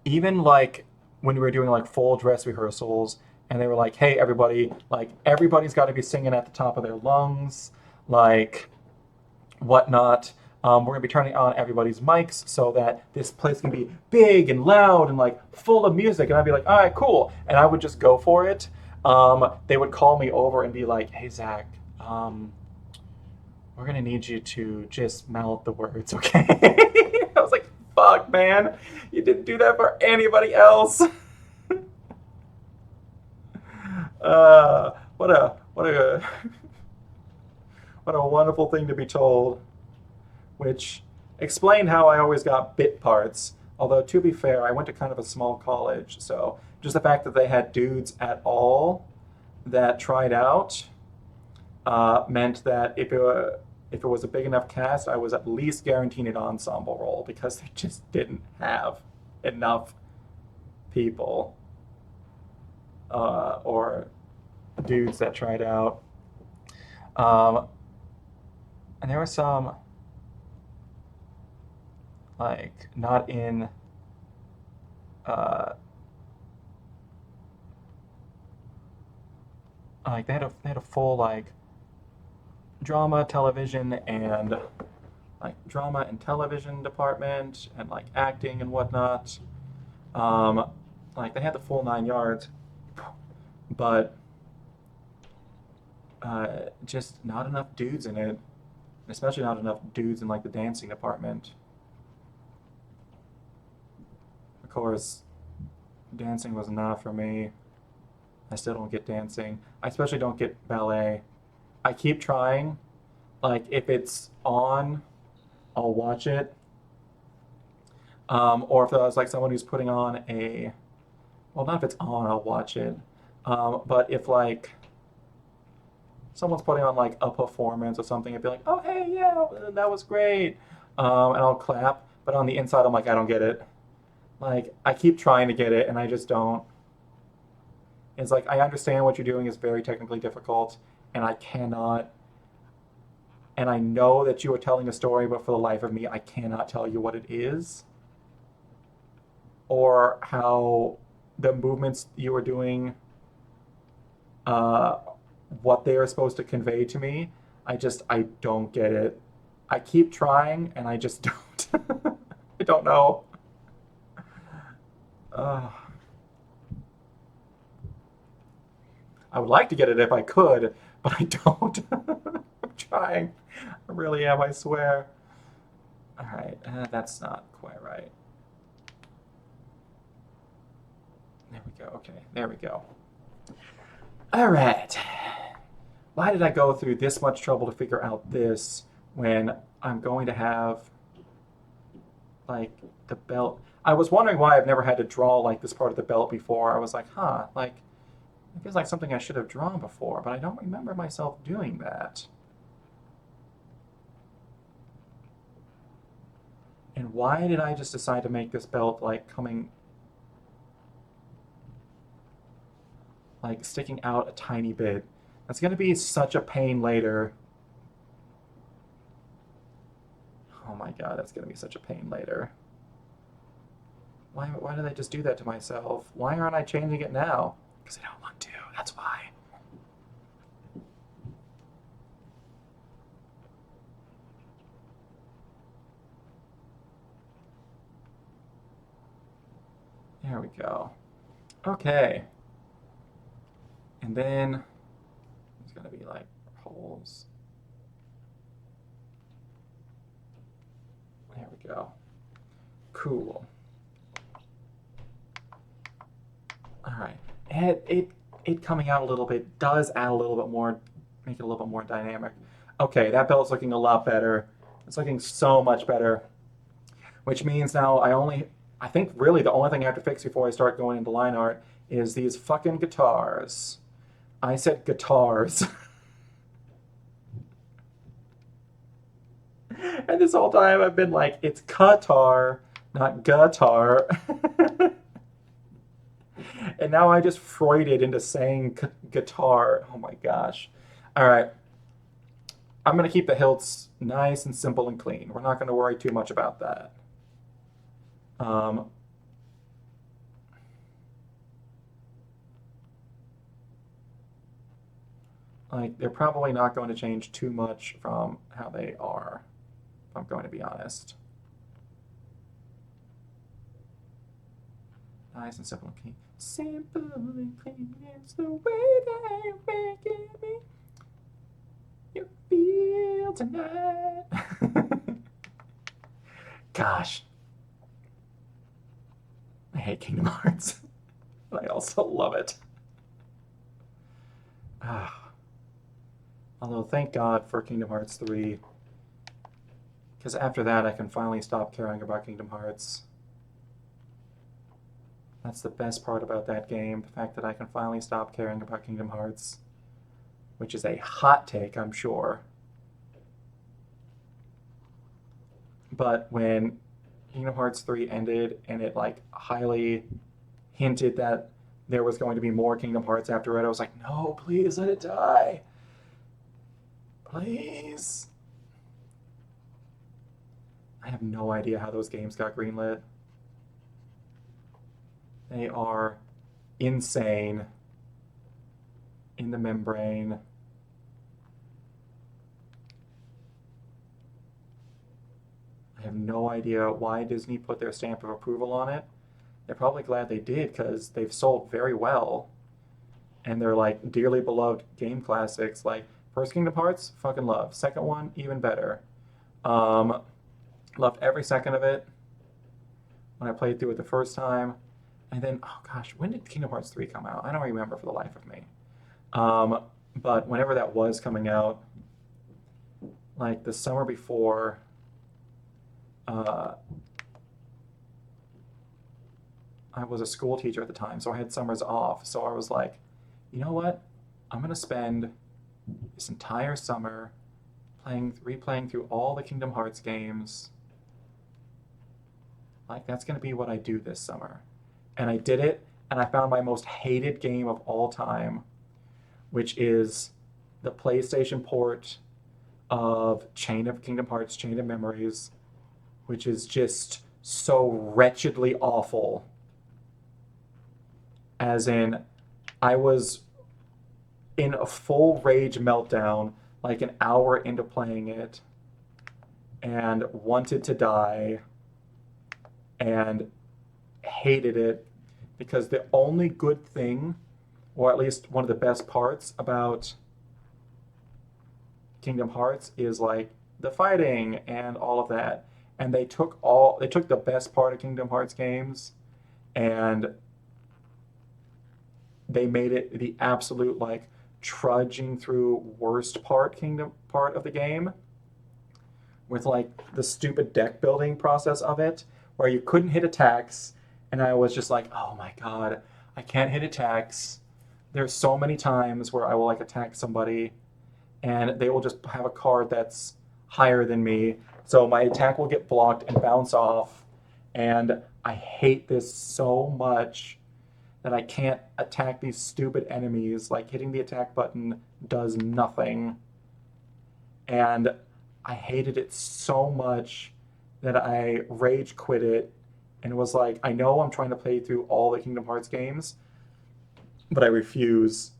even like when we were doing like full dress rehearsals and they were like, hey, everybody, like everybody's got to be singing at the top of their lungs, like whatnot. We're going to be turning on everybody's mics so that this place can be big and loud and like full of music. And I'd be like, all right, cool. And I would just go for it. They would call me over and be like, hey, Zach, we're going to need you to just mouth the words, okay? I was like, fuck, man. You didn't do that for anybody else. What a what a wonderful thing to be told. Which explained how I always got bit parts. Although, to be fair, I went to kind of a small college, so just the fact that they had dudes at all that tried out meant that if it was a big enough cast, I was at least guaranteed an ensemble role because they just didn't have enough people or dudes that tried out. Um, and there were some like not in uh, like they had a full like drama, television, and like drama and television department and like acting and whatnot. Um, like they had the full 9 yards, but just not enough dudes in it, especially not enough dudes in like the dancing department. Of course, dancing was not for me. I still don't get dancing. I especially don't get ballet. I keep trying. Like if it's on, I'll watch it. Or if there's like someone who's putting on a, well, not if it's on, I'll watch it. But if like someone's putting on like a performance or something, I'd be like, oh hey, yeah, that was great, and I'll clap. But on the inside, I'm like, I don't get it. Like I keep trying to get it, and I just don't. It's like I understand what you're doing is very technically difficult, and I cannot. And I know that you are telling a story, but for the life of me, I cannot tell you what it is or how the movements you are doing, uh, what they are supposed to convey to me. I don't get it. I keep trying, and I just don't. I don't know. Uh, I would like to get it if I could, but I don't. I'm trying. I really am, I swear. All right, that's not quite right. There we go. Okay, there we go. All right. Why did I go through this much trouble to figure out this when I'm going to have like the belt? I was wondering why I've never had to draw like this part of the belt before. I was like, huh, like it feels like something I should have drawn before, but I don't remember myself doing that. And why did I just decide to make this belt like coming, like sticking out a tiny bit? That's going to be such a pain later. Oh my god, that's going to be such a pain later. Why did I just do that to myself? Why aren't I changing it now? Because I don't want to. That's why. There we go. Okay. And then there's going to be like holes. There we go. Cool. All right. And it coming out a little bit does add a little bit more, make it a little bit more dynamic. Okay, that belt's looking a lot better. It's looking so much better, which means now I think really the only thing I have to fix before I start going into line art is these fucking guitars. I said guitars. And this whole time I've been like, it's Qatar, not guitar. And now I just Freuded into saying guitar. Oh my gosh. All right. I'm going to keep the hilts nice and simple and clean. We're not going to worry too much about that. Um, like, they're probably not going to change too much from how they are, if I'm going to be honest. Nice and simple and clean. Simple and clean is the way that you're making me you feel tonight. Gosh, I hate Kingdom Hearts, but I also love it. Ah, although, thank God for Kingdom Hearts 3, because after that I can finally stop caring about Kingdom Hearts. That's the best part about that game, the fact that I can finally stop caring about Kingdom Hearts, which is a hot take, I'm sure. But when Kingdom Hearts 3 ended and it like highly hinted that there was going to be more Kingdom Hearts after it. I was like, no, please let it die. Please. I have no idea how those games got greenlit. They are insane in the membrane. I have no idea why Disney put their stamp of approval on it. They're probably glad they did because they've sold very well. And they're like dearly beloved game classics. Like first Kingdom Hearts, fucking love. Second one, even better. Loved every second of it when I played through it the first time. And then, oh gosh, when did Kingdom Hearts 3 come out? I don't remember for the life of me. But whenever that was coming out, like the summer before, I was a school teacher at the time, so I had summers off. So I was like, you know what? I'm gonna spend this entire summer replaying through all the Kingdom Hearts games. Like that's gonna be what I do this summer. And I did it, and I found my most hated game of all time, which is the PlayStation port of Kingdom Hearts Chain of Memories, which is just so wretchedly awful. As in, I was in a full rage meltdown like an hour into playing it and wanted to die and hated it because the only good thing, or at least one of the best parts about Kingdom Hearts is like the fighting and all of that. And they took the best part of Kingdom Hearts games and they made it the absolute like trudging through worst part of the game with like the stupid deck building process of it where you couldn't hit attacks and I was just like, oh my god, I can't hit attacks. There's so many times where I will like attack somebody and they will just have a card that's higher than me, so my attack will get blocked and bounce off, and I hate this so much that I can't attack these stupid enemies. Like hitting the attack button does nothing. And I hated it so much that I rage quit it and was like, I know I'm trying to play through all the Kingdom Hearts games, but I refuse.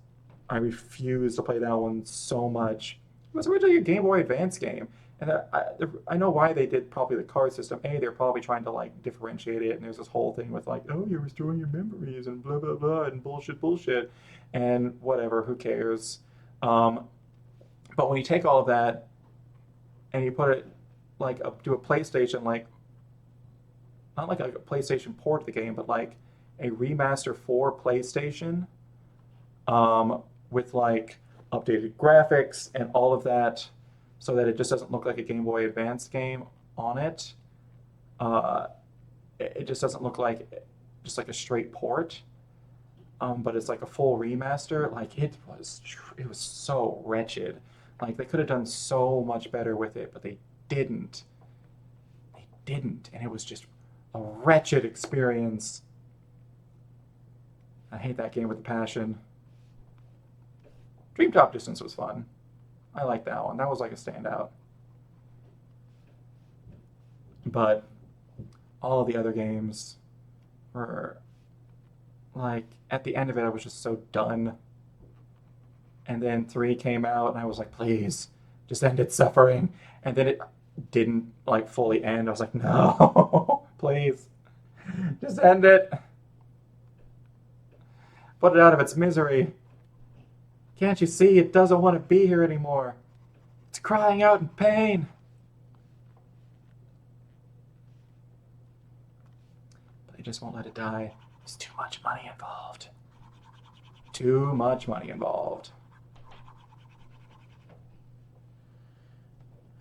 I refuse to play that one so much. It was originally a Game Boy Advance game. And I know why they did probably the card system. They're probably trying to like differentiate it, and there's this whole thing with like, oh, you're restoring your memories and blah blah blah and bullshit, and whatever. Who cares? But when you take all of that and you put it like up to a PlayStation, like not like a PlayStation port of the game, but like a remaster for PlayStation, with like updated graphics and all of that, so that it just doesn't look like a Game Boy Advance game on it. Uh, it just doesn't look like just like a straight port, but it's like a full remaster. Like it was so wretched. Like they could have done so much better with it, but they didn't. They didn't, and it was just a wretched experience. I hate that game with a passion. Dream Drop Distance was fun. I like that one. That was like a standout. But all of the other games were like at the end of it I was just so done. And then 3 came out and I was like, please, just end its suffering. And then it didn't like fully end. I was like, no, please, just end it. Put it out of its misery. Can't you see it doesn't want to be here anymore? It's crying out in pain. But they just won't let it die. There's too much money involved. Too much money involved.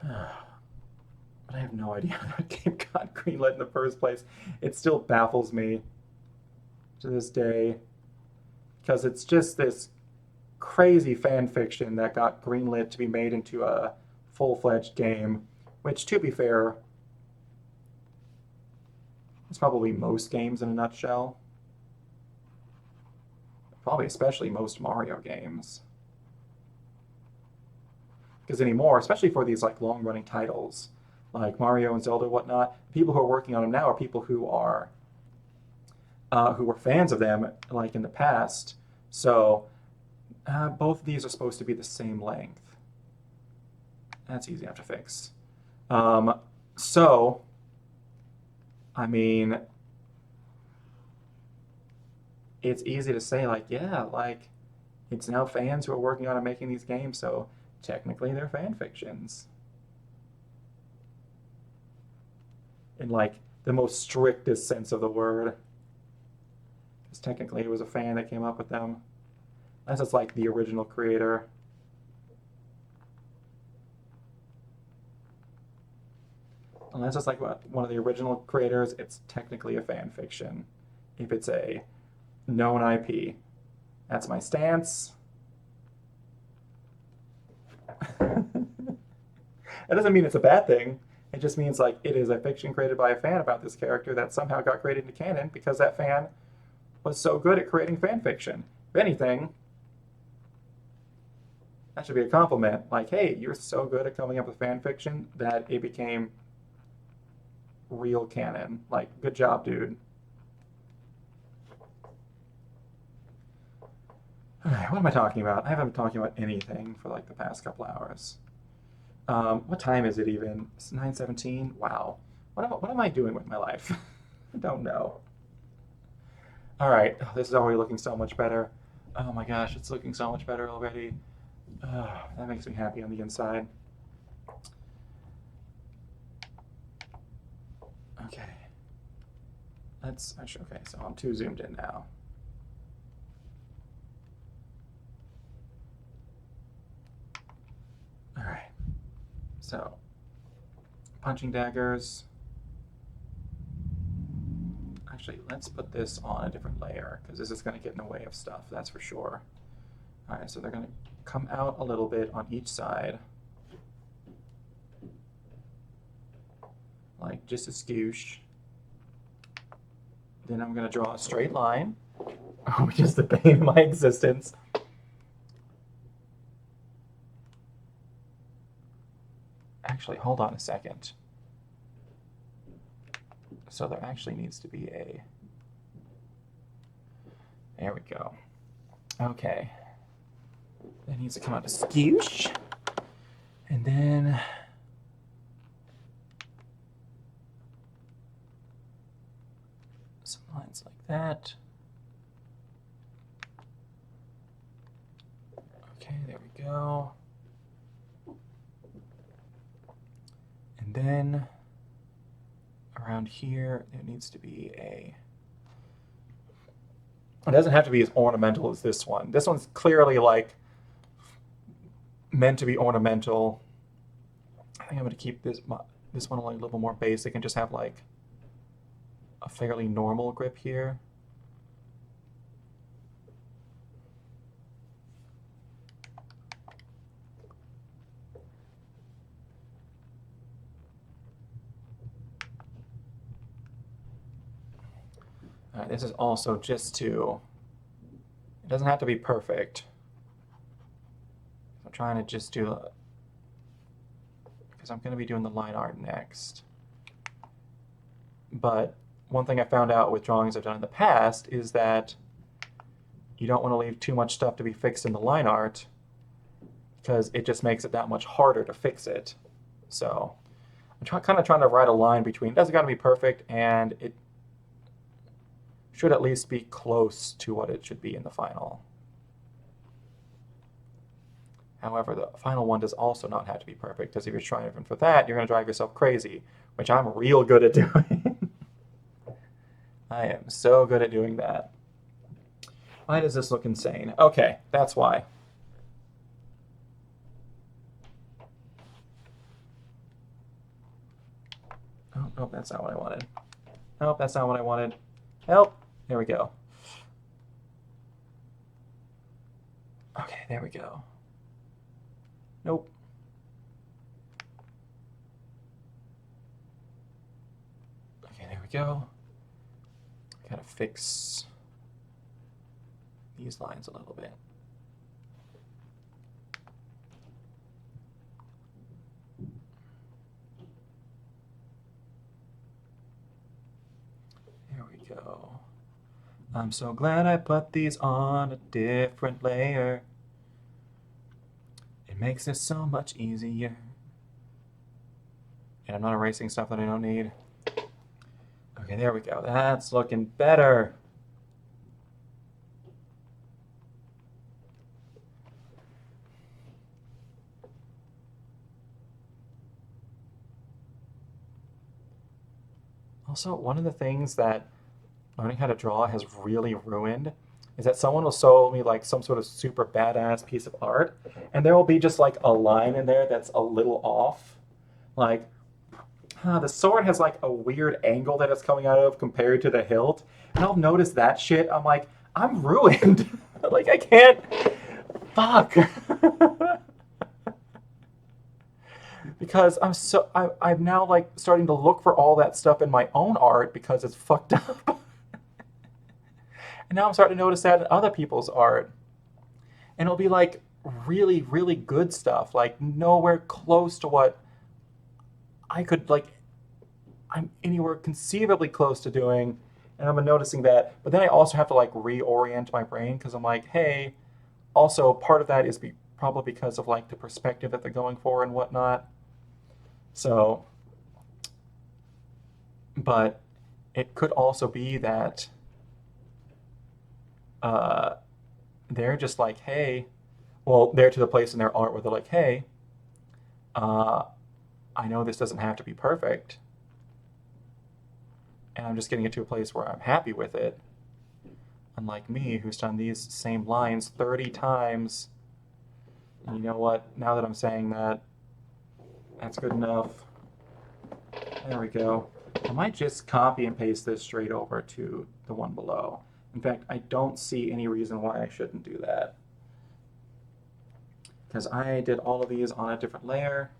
But I have no idea how that game got greenlit in the first place. It still baffles me to this day. Because it's just this crazy fan fiction that got greenlit to be made into a full-fledged game, which, to be fair, is probably most games in a nutshell. Probably especially most Mario games. Because anymore, especially for these like long-running titles, like Mario and Zelda and whatnot, people who are working on them now are people who were fans of them like in the past. So both of these are supposed to be the same length. That's easy enough to fix. So, I mean, it's easy to say like, yeah, like it's now fans who are working on and making these games, so technically they're fan fictions. In like the most strictest sense of the word. Because technically it was a fan that came up with them. Unless it's like the original creator. Unless it's like one of the original creators, it's technically a fan fiction. If it's a known IP. That's my stance. That doesn't mean it's a bad thing. It just means like it is a fiction created by a fan about this character that somehow got created into canon because that fan was so good at creating fan fiction. If anything, that should be a compliment. Like, hey, you're so good at coming up with fan fiction that it became real canon. Like, good job, dude. Alright, what am I talking about? I haven't been talking about anything for like the past couple hours. What time is it even? It's 9:17? Wow. What am I doing with my life? I don't know. All right, oh, this is already looking so much better. Oh my gosh, it's looking so much better already. That makes me happy on the inside. Okay. Okay, so I'm too zoomed in now. All right. So, punching daggers. Actually, let's put this on a different layer because this is going to get in the way of stuff, that's for sure. All right, so they're going to come out a little bit on each side. Like just a skoosh. Then I'm going to draw a straight line, which is the bane of my existence. Actually, hold on a second. So there actually needs to be a... There we go. Okay. That needs to come out a skoosh. And then... some lines like that. Okay, there we go. And then around here, there needs to be a... It doesn't have to be as ornamental as this one. This one's clearly like meant to be ornamental. I think I'm going to keep this one a little more basic and just have like a fairly normal grip here. This is also just to, it doesn't have to be perfect. I'm trying to just do, because I'm going to be doing the line art next. But one thing I found out with drawings I've done in the past is that you don't want to leave too much stuff to be fixed in the line art because it just makes it that much harder to fix it. So I'm kind of trying to write a line between, it doesn't got to be perfect and it should at least be close to what it should be in the final. However, the final one does also not have to be perfect, because if you're trying for that, you're going to drive yourself crazy, which I'm real good at doing. I am so good at doing that. Why does this look insane? Okay, that's why. Oh, nope, that's not what I wanted. Nope, that's not what I wanted. Help! There we go. Okay, there we go. Nope. Okay, there we go. Gotta fix these lines a little bit. There we go. I'm so glad I put these on a different layer. It makes this so much easier. And I'm not erasing stuff that I don't need. Okay, there we go. That's looking better. Also, one of the things that learning how to draw has really ruined is that someone will show me like some sort of super badass piece of art, and there will be just like a line in there that's a little off. Like, the sword has like a weird angle that it's coming out of compared to the hilt. And I'll notice that shit. I'm like, I'm ruined. Like, I can't. Fuck. Because I'm now like starting to look for all that stuff in my own art because it's fucked up. And now I'm starting to notice that in other people's art. And it'll be like really, really good stuff, like nowhere close to what I could, like, I'm anywhere conceivably close to doing. And I'm noticing that. But then I also have to like reorient my brain because I'm like, hey, also part of that is probably because of like the perspective that they're going for and whatnot. So, but it could also be that they're just like, hey, well, they're to the place in their art where they're like, hey, I know this doesn't have to be perfect, and I'm just getting it to a place where I'm happy with it. Unlike me, who's done these same lines 30 times. And you know what? Now that I'm saying that, that's good enough. There we go. I might just copy and paste this straight over to the one below. In fact, I don't see any reason why I shouldn't do that. Because I did all of these on a different layer.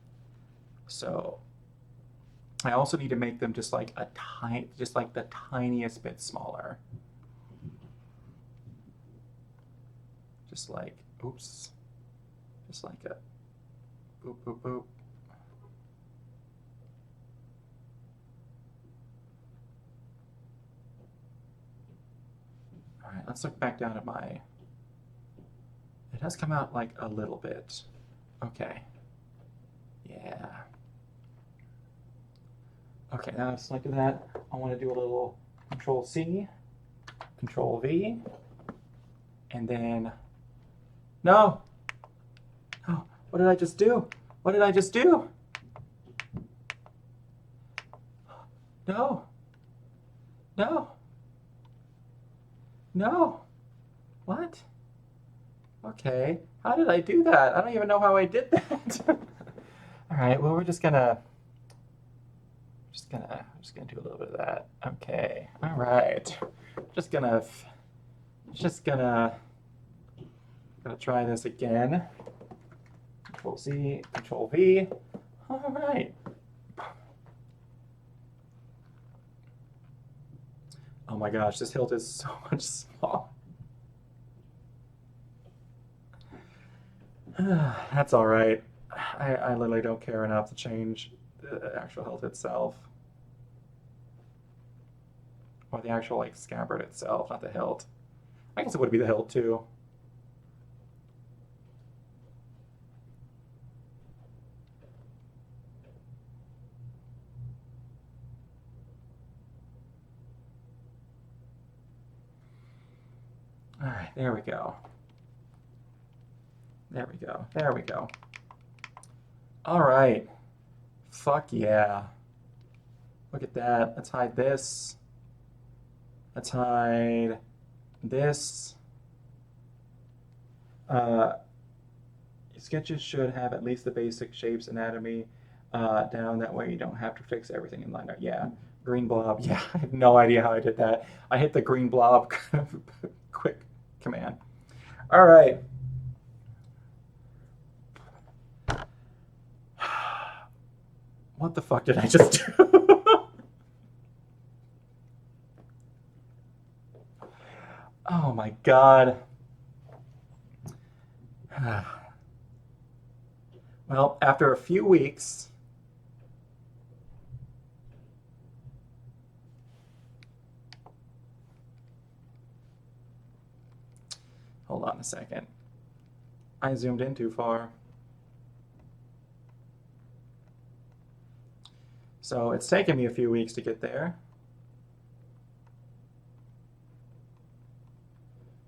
So I also need to make them just like just like the tiniest bit smaller. Just like, oops. Just like a boop, boop, boop. All right, let's look back down at my, it has come out like a little bit. Okay. Yeah. Okay, now I've selected that. I want to do a little Control C, Control V, and then, no! Oh, what did I just do? What did I just do? No. No. No. What? Okay. How did I do that? I don't even know how I did that. All right. Well, we're just gonna do a little bit of that. Okay. All right. Gonna try this again. Control C, Control V. All right. Oh my gosh, this hilt is so much smaller. That's all right. I literally don't care enough to change the actual hilt itself. Or the actual like scabbard itself, not the hilt. I guess it would be the hilt too. All right, there we go. There we go. There we go. All right. Fuck yeah. Look at that. Let's hide this. Let's hide this. Sketches should have at least the basic shapes anatomy down. That way you don't have to fix everything in line art. Yeah. Green blob. Yeah, I have no idea how I did that. I hit the green blob quick command. All right. What the fuck did I just do? Oh my god. Well, after a few weeks, hold on a second. I zoomed in too far. So it's taken me a few weeks to get there.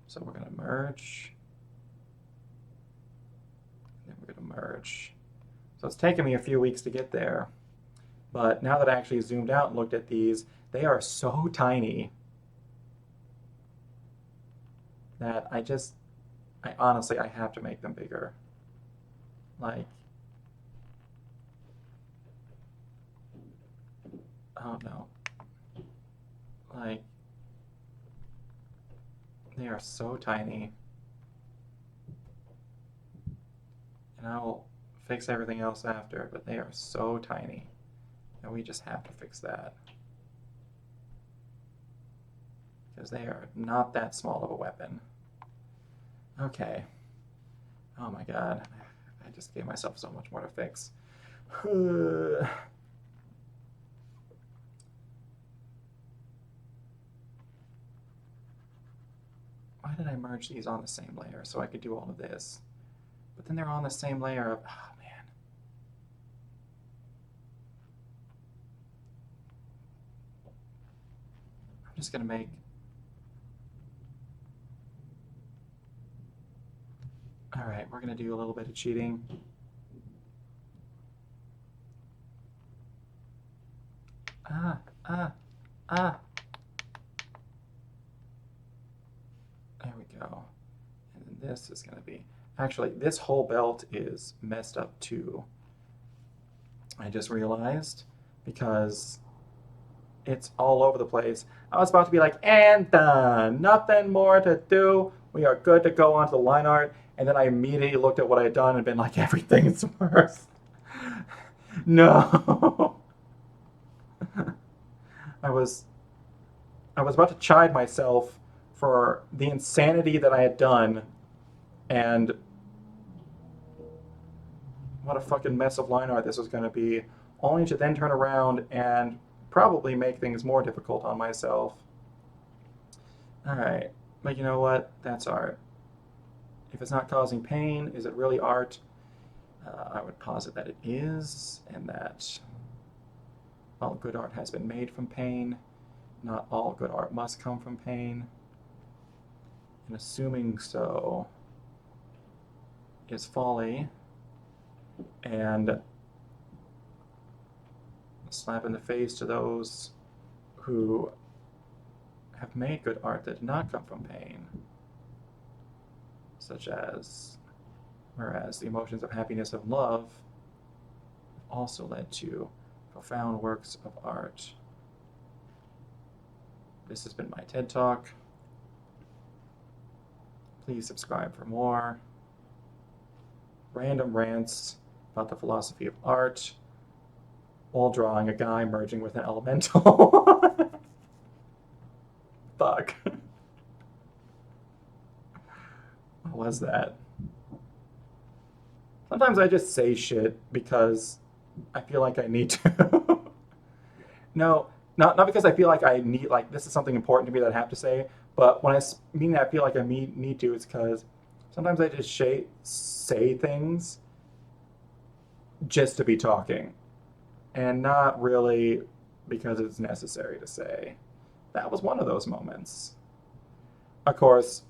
So we're going to merge. Then we're going to merge. So it's taken me a few weeks to get there. But now that I actually zoomed out and looked at these, they are so tiny that I honestly, I have to make them bigger. Like, oh no. Like, they are so tiny. And I'll fix everything else after, but they are so tiny. And we just have to fix that. Because they are not that small of a weapon. Okay. Oh my god. I just gave myself so much more to fix. Why did I merge these on the same layer so I could do all of this? But then they're on the same layer of... Oh, man. I'm just going to make... Alright, we're going to do a little bit of cheating. Ah. There we go. And then this is going to be... Actually, this whole belt is messed up too. I just realized because it's all over the place. I was about to be like, and done. Nothing more to do. We are good to go on to the line art. And then I immediately looked at what I had done and been like, everything's worse. No. I was about to chide myself for the insanity that I had done, and what a fucking mess of line art this was going to be, only to then turn around and probably make things more difficult on myself. Alright, but you know what? That's art. If it's not causing pain, is it really art? I would posit that it is, and that all good art has been made from pain. Not all good art must come from pain. And assuming so is folly, and a slap in the face to those who have made good art that did not come from pain, such as, whereas the emotions of happiness and love also led to profound works of art. This has been my TED Talk. Please subscribe for more random rants about the philosophy of art while drawing a guy merging with an elemental. Fuck. What was that? Sometimes I just say shit because I feel like I need to. No, not because I feel like I need, like, this is something important to me that I have to say, but when I mean that I feel like I need to, it's because sometimes I just say things just to be talking, and not really because it's necessary to say. That was one of those moments. Of course,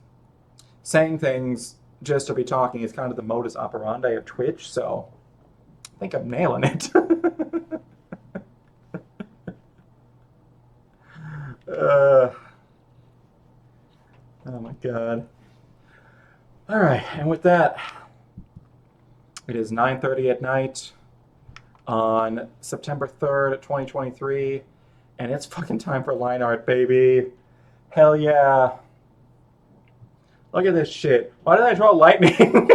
saying things just to be talking is kind of the modus operandi of Twitch, so I think I'm nailing it. Oh my god. Alright, and with that, it is 9:30 at night on September 3rd, 2023, and it's fucking time for line art, baby. Hell yeah. Look at this shit. Why did I draw lightning?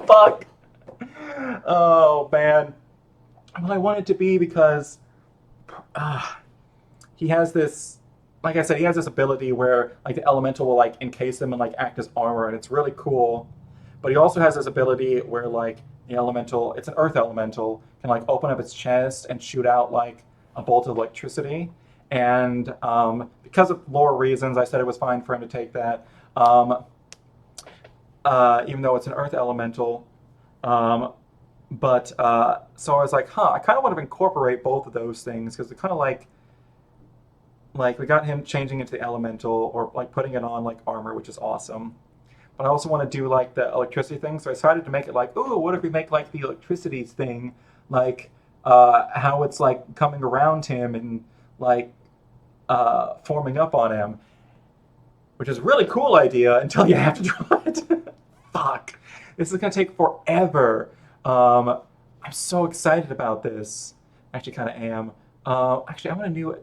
Fuck. Oh, man. Well, I want it to be because he has this, like I said, he has this ability where like the elemental will like encase him and like act as armor, and it's really cool. But he also has this ability where like the elemental, it's an earth elemental, can like open up its chest and shoot out like a bolt of electricity. And because of lore reasons, I said it was fine for him to take that. Even though it's an earth elemental. So I was like, huh, I kind of want to incorporate both of those things because they're kind of like we got him changing into the elemental or like putting it on like armor, which is awesome. But I also want to do like the electricity thing, so I decided to make it like, ooh, what if we make like the electricity thing, like how it's like coming around him and like forming up on him, which is a really cool idea until you have to draw it. Fuck, this is gonna take forever. I'm so excited about this. Actually, kind of am. Actually, I want a new.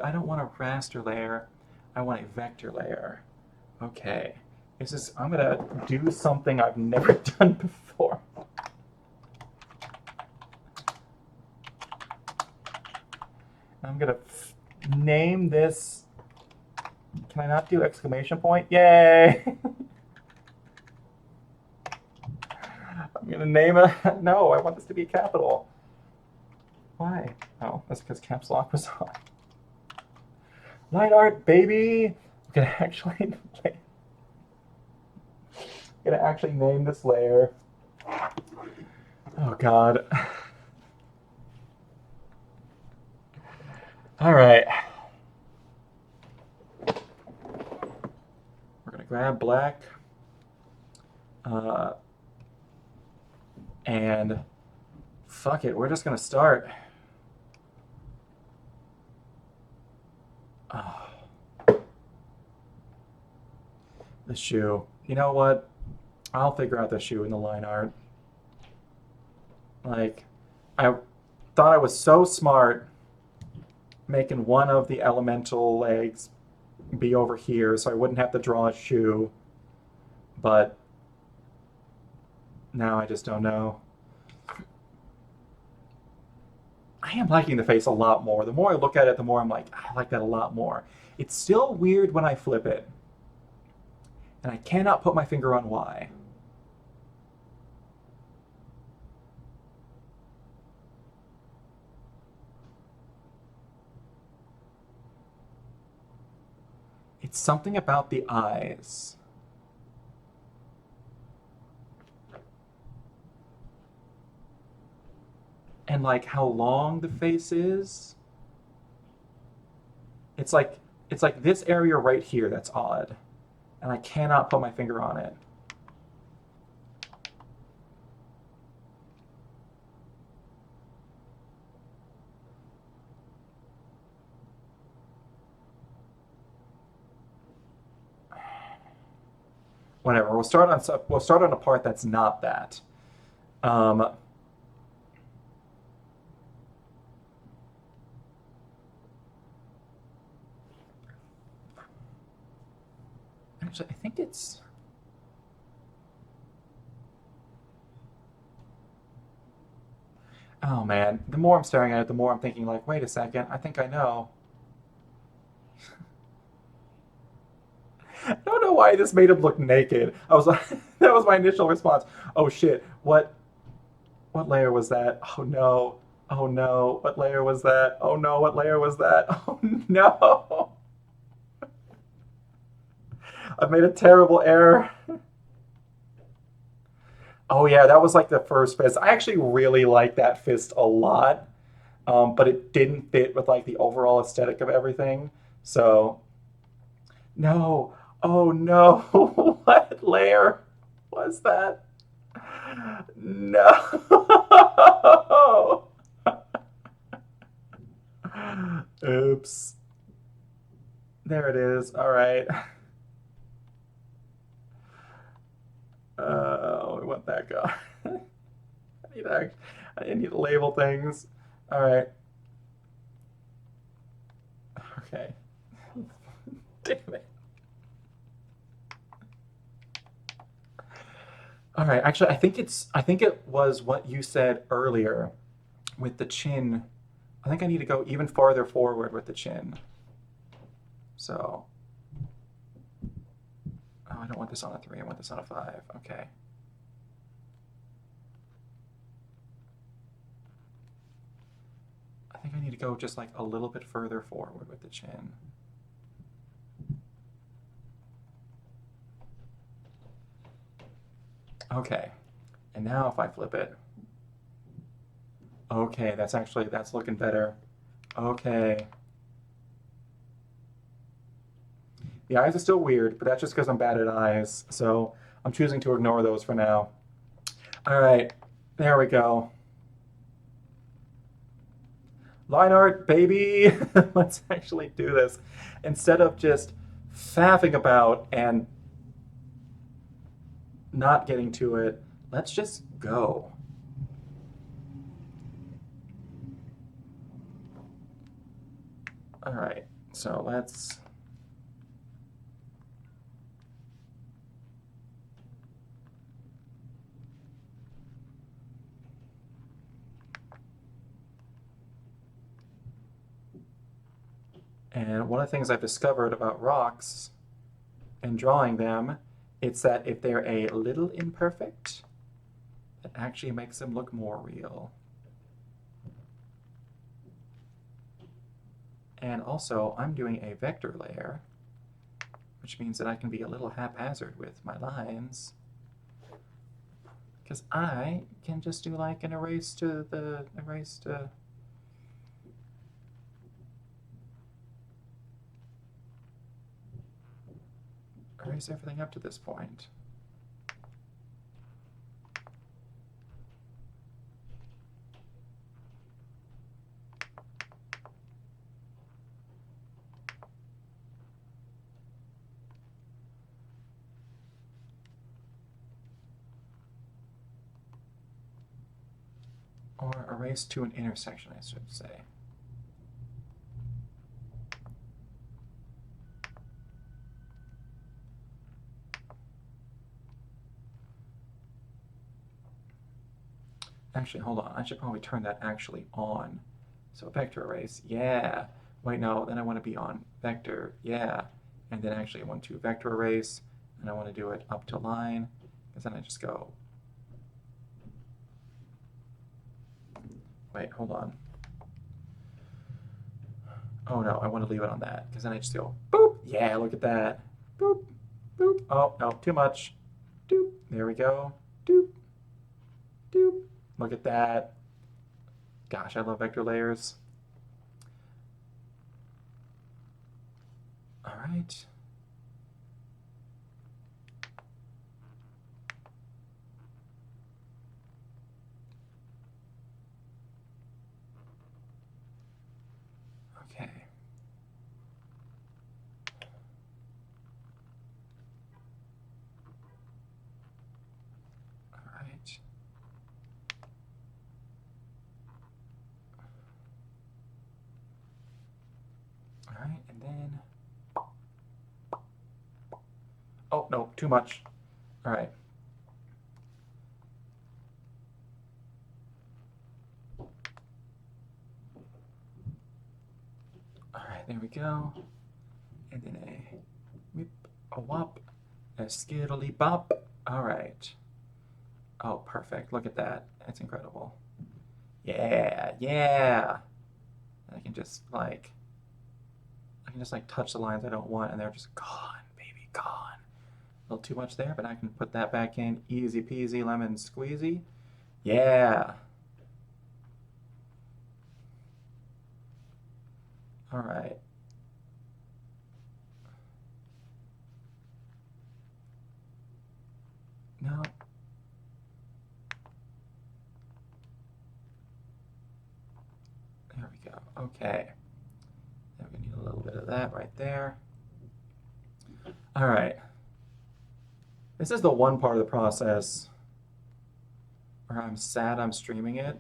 I don't want a raster layer. I want a vector layer. Okay. I'm gonna do something I've never done before. I'm gonna name this. Can I not do exclamation point? Yay! I'm gonna name it. No, I want this to be a capital. Why? Oh, that's because caps lock was on. Line art, baby. We can actually. Gonna actually name this layer. Oh God. All right. We're gonna grab black. And fuck it, we're just gonna start. Oh. The shoe. You know what? I'll figure out the shoe in the line art. Like, I thought I was so smart making one of the elemental legs be over here so I wouldn't have to draw a shoe. But now I just don't know. I am liking the face a lot more. The more I look at it, the more I'm like, I like that a lot more. It's still weird when I flip it. And I cannot put my finger on why. It's something about the eyes. And like how long the face is. It's like this area right here that's odd. And I cannot put my finger on it. Whatever. We'll start on a part that's not that. Actually, I think it's. Oh man, the more I'm staring at it, the more I'm thinking like, wait a second, I think I know. I don't know why this made him look naked. I was like, that was my initial response. Oh shit, what layer was that? Oh no. Oh no, what layer was that? Oh no, what layer was that? Oh no. I've made a terrible error. Oh yeah, that was like the first fist. I actually really like that fist a lot, but it didn't fit with like the overall aesthetic of everything. So no. Oh no. What layer was that? No. Oops. There it is. All right. We want that guy. I need to label things. All right. Okay. Damn it. All right. Actually, I think it was what you said earlier with the chin. I think I need to go even farther forward with the chin. So, oh, I don't want this on a 3. I want this on a 5. Okay. think I need to go just like a little bit further forward with the chin. Okay, and now if I flip it, okay, that's looking better. Okay. The eyes are still weird, but that's just because I'm bad at eyes, so I'm choosing to ignore those for now. All right, there we go. Line art, baby! Let's actually do this. Instead of just faffing about and not getting to it, let's just go. All right, so let's... And one of the things I've discovered about rocks and drawing them, it's that if they're a little imperfect, it actually makes them look more real. And also, I'm doing a vector layer, which means that I can be a little haphazard with my lines, because I can just do like an erase to erase everything up to this point. Or erase to an intersection, I should say. Actually, hold on. I should probably turn that actually on. So vector erase, yeah. Wait, no, then I want to be on vector, yeah. And then actually I want to vector erase, and I want to do it up to line, because then I just go. Wait, hold on. Oh no, I want to leave it on that, because then I just go, boop, yeah, look at that. Boop, boop, oh, no, too much. Doop, there we go. Doop, doop, look at that. Gosh, I love vector layers. All right. Okay. All right. All right, and then... Oh, no, too much. All right. All right, there we go. And then a whip, a wop, a skiddly bop. All right. Oh, perfect. Look at that. That's incredible. Yeah, yeah. And I can just like touch the lines I don't want, and they're just gone, baby, gone. A little too much there, but I can put that back in. Easy peasy, lemon squeezy. Yeah. All right. No. There we go. Okay. Now we need a little bit of that right there. All right. This is the one part of the process where I'm sad I'm streaming it,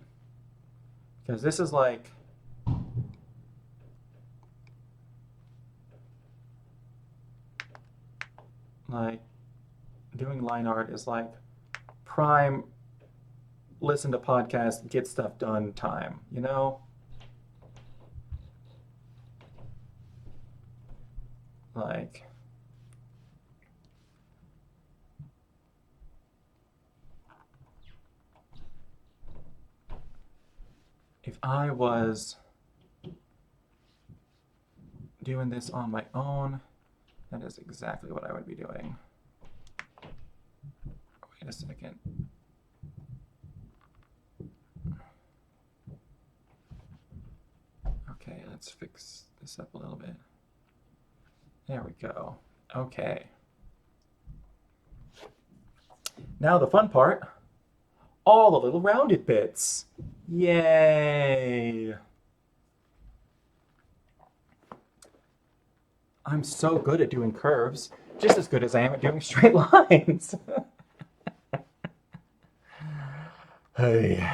because this is like doing line art is like prime listen to podcast, get stuff done time, you know? Like, if I was doing this on my own, that is exactly what I would be doing. Wait a second. Okay, let's fix this up a little bit. There we go. Okay. Now the fun part, all the little rounded bits. Yay! I'm so good at doing curves, just as good as I am at doing straight lines. Hey.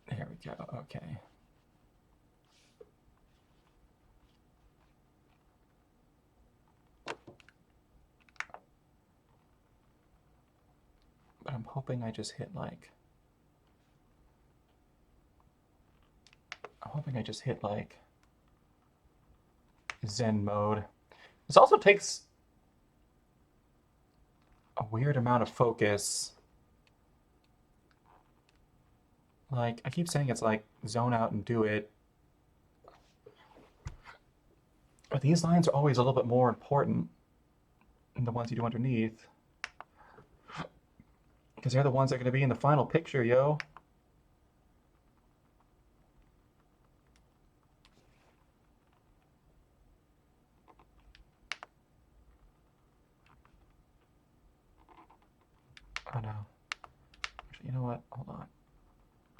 There we go, okay. But I'm hoping I just hit like... Zen mode. This also takes a weird amount of focus. Like, I keep saying it's like zone out and do it. But these lines are always a little bit more important than the ones you do underneath. Because they're the ones that are going to be in the final picture, yo. Oh no. Actually, you know what? Hold on.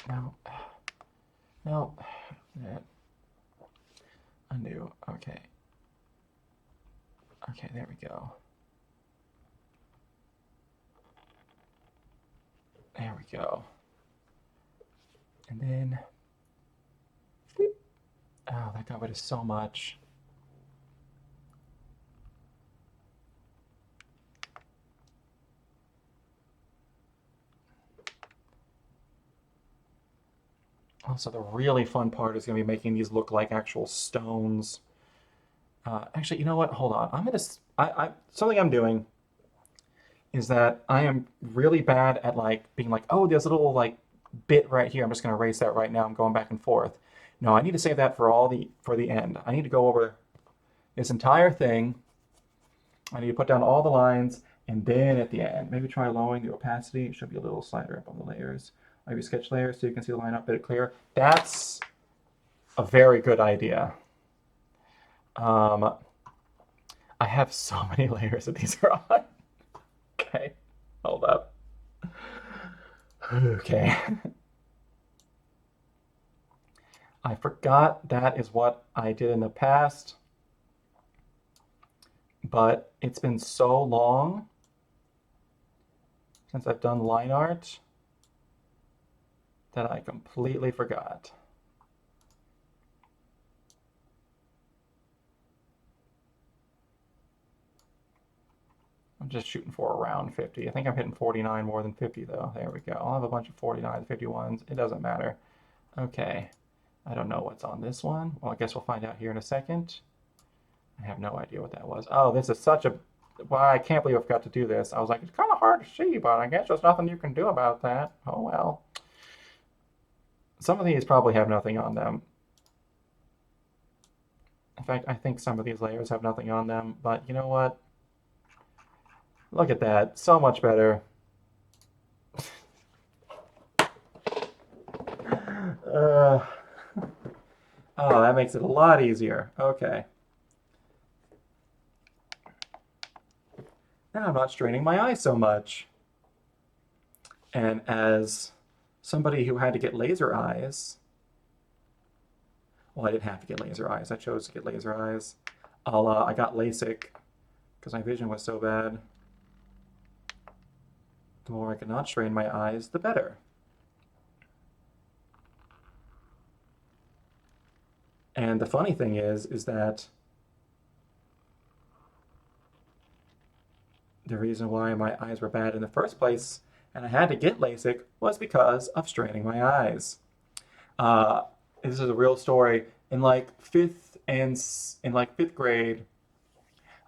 No. No. That. Undo. Okay. Okay, there we go. There we go. And then... Oh, that got rid of so much. Also, the really fun part is going to be making these look like actual stones. Actually, you know what? Hold on. I'm going to... something I'm doing is that I am really bad at like being like, oh, there's a little like bit right here. I'm just going to erase that right now. I'm going back and forth. No, I need to save that for the end. I need to go over this entire thing. I need to put down all the lines, and then at the end, maybe try lowering the opacity. It should be a little slider up on the layers. Maybe sketch layers so you can see the line up a bit clearer. That's a very good idea. I have so many layers that these are on. Okay, hold up. Okay. I forgot that is what I did in the past, but it's been so long since I've done line art that I completely forgot. I'm just shooting for around 50. I think I'm hitting 49 more than 50 though. There we go. I'll have a bunch of 49s, 51s. It doesn't matter. Okay. I don't know what's on this one. Well, I guess we'll find out here in a second. I have no idea what that was. Oh, this is such a... Well, I can't believe I forgot to do this. I was like, it's kind of hard to see, but I guess there's nothing you can do about that. Oh, well. Some of these probably have nothing on them. In fact, I think some of these layers have nothing on them, but you know what? Look at that. So much better. Oh, that makes it a lot easier. Okay. Now I'm not straining my eyes so much. And as somebody who had to get laser eyes, well, I didn't have to get laser eyes. I chose to get laser eyes. I got LASIK because my vision was so bad. The more I could not strain my eyes, the better. And the funny thing is that the reason why my eyes were bad in the first place and I had to get LASIK was because of straining my eyes. This is a real story. In like fifth grade,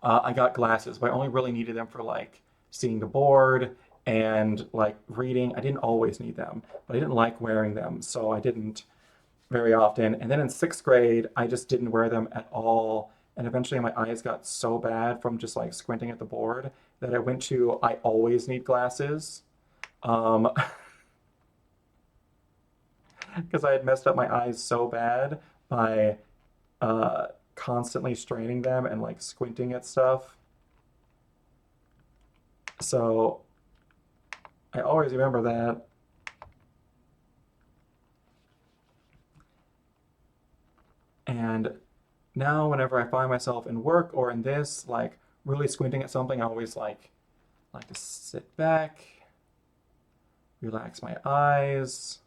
I got glasses, but I only really needed them for like seeing the board and like reading. I didn't always need them, but I didn't like wearing them, so I didn't. very often. And then in sixth grade, I just didn't wear them at all. And eventually my eyes got so bad from just like squinting at the board that I went to I always need glasses. Um, because I had messed up my eyes so bad by constantly straining them and like squinting at stuff. So I always remember that. And now whenever I find myself in work or in this, like really squinting at something, I always like to sit back, relax my eyes,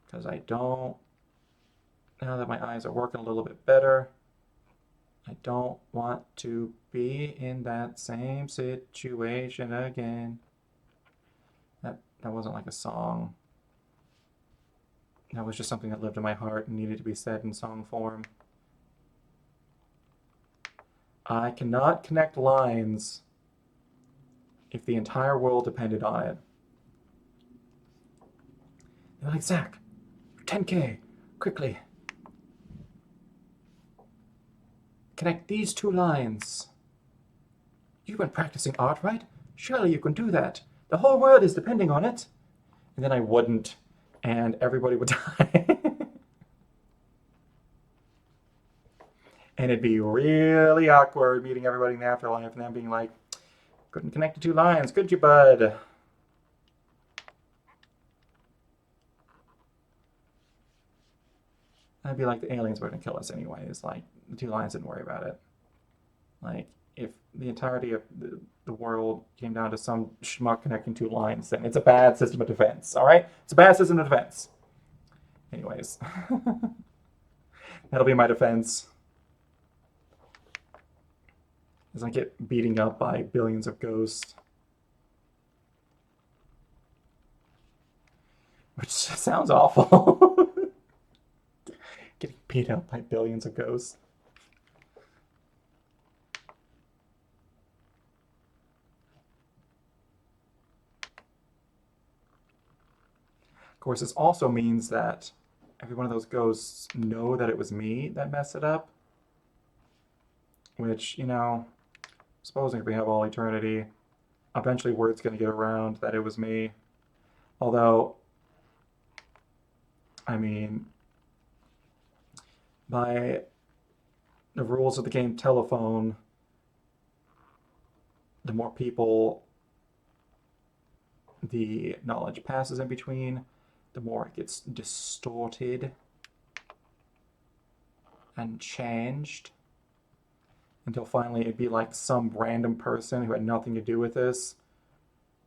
because I don't, now that my eyes are working a little bit better, I don't want to be in that same situation again. That wasn't like a song. That was just something that lived in my heart and needed to be said in song form. I cannot connect lines if the entire world depended on it. They're like, Zach, 10K, quickly. Connect these two lines. You've been practicing art, right? Surely you can do that. The whole world is depending on it. And then I wouldn't, and everybody would die. And it'd be really awkward meeting everybody in the afterlife and them being like, couldn't connect the two lines, could you, bud? I'd be like, the aliens were gonna kill us anyways. Like, the two lines didn't worry about it. Like, if the entirety of the world came down to some schmuck connecting two lines, then it's a bad system of defense, all right? It's a bad system of defense. Anyways, that'll be my defense. As I get beating up by billions of ghosts. Which sounds awful. Getting beat up by billions of ghosts. Of course, this also means that every one of those ghosts know that it was me that messed it up. Which, you know, supposing if we have all eternity, eventually word's going to get around that it was me. Although, I mean, by the rules of the game Telephone, the more people the knowledge passes in between, the more it gets distorted and changed until finally it'd be like some random person who had nothing to do with this,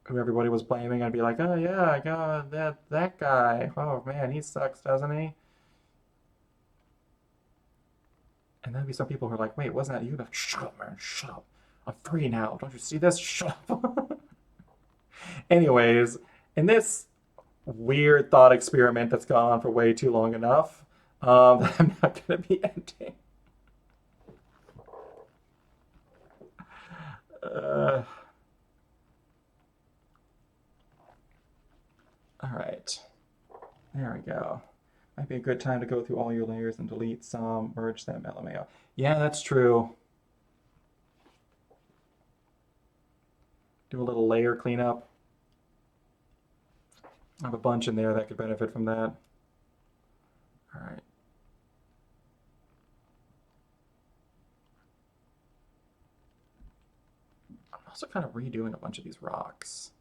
who everybody was blaming. I'd be like, oh yeah, I got that guy. Oh man, he sucks, doesn't he? And then be some people who are like, wait, wasn't that you? Like, shut up, man, shut up. I'm free now. Don't you see this? Shut up. Anyways, in this weird thought experiment that's gone on for way too long enough, I'm not going to be ending. Uh, all right. There we go. Might be a good time to go through all your layers and delete some, merge them, LMAO. Yeah, that's true. Do a little layer cleanup. I have a bunch in there that could benefit from that. All right. I'm also kind of redoing a bunch of these rocks.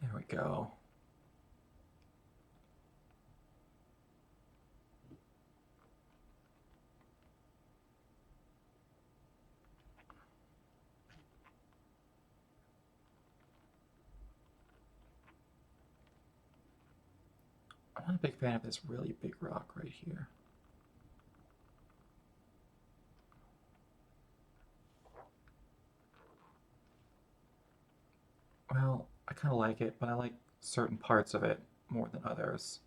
There we go. I'm not a big fan of this really big rock right here. well, I kind of like it, but I like certain parts of it more than others.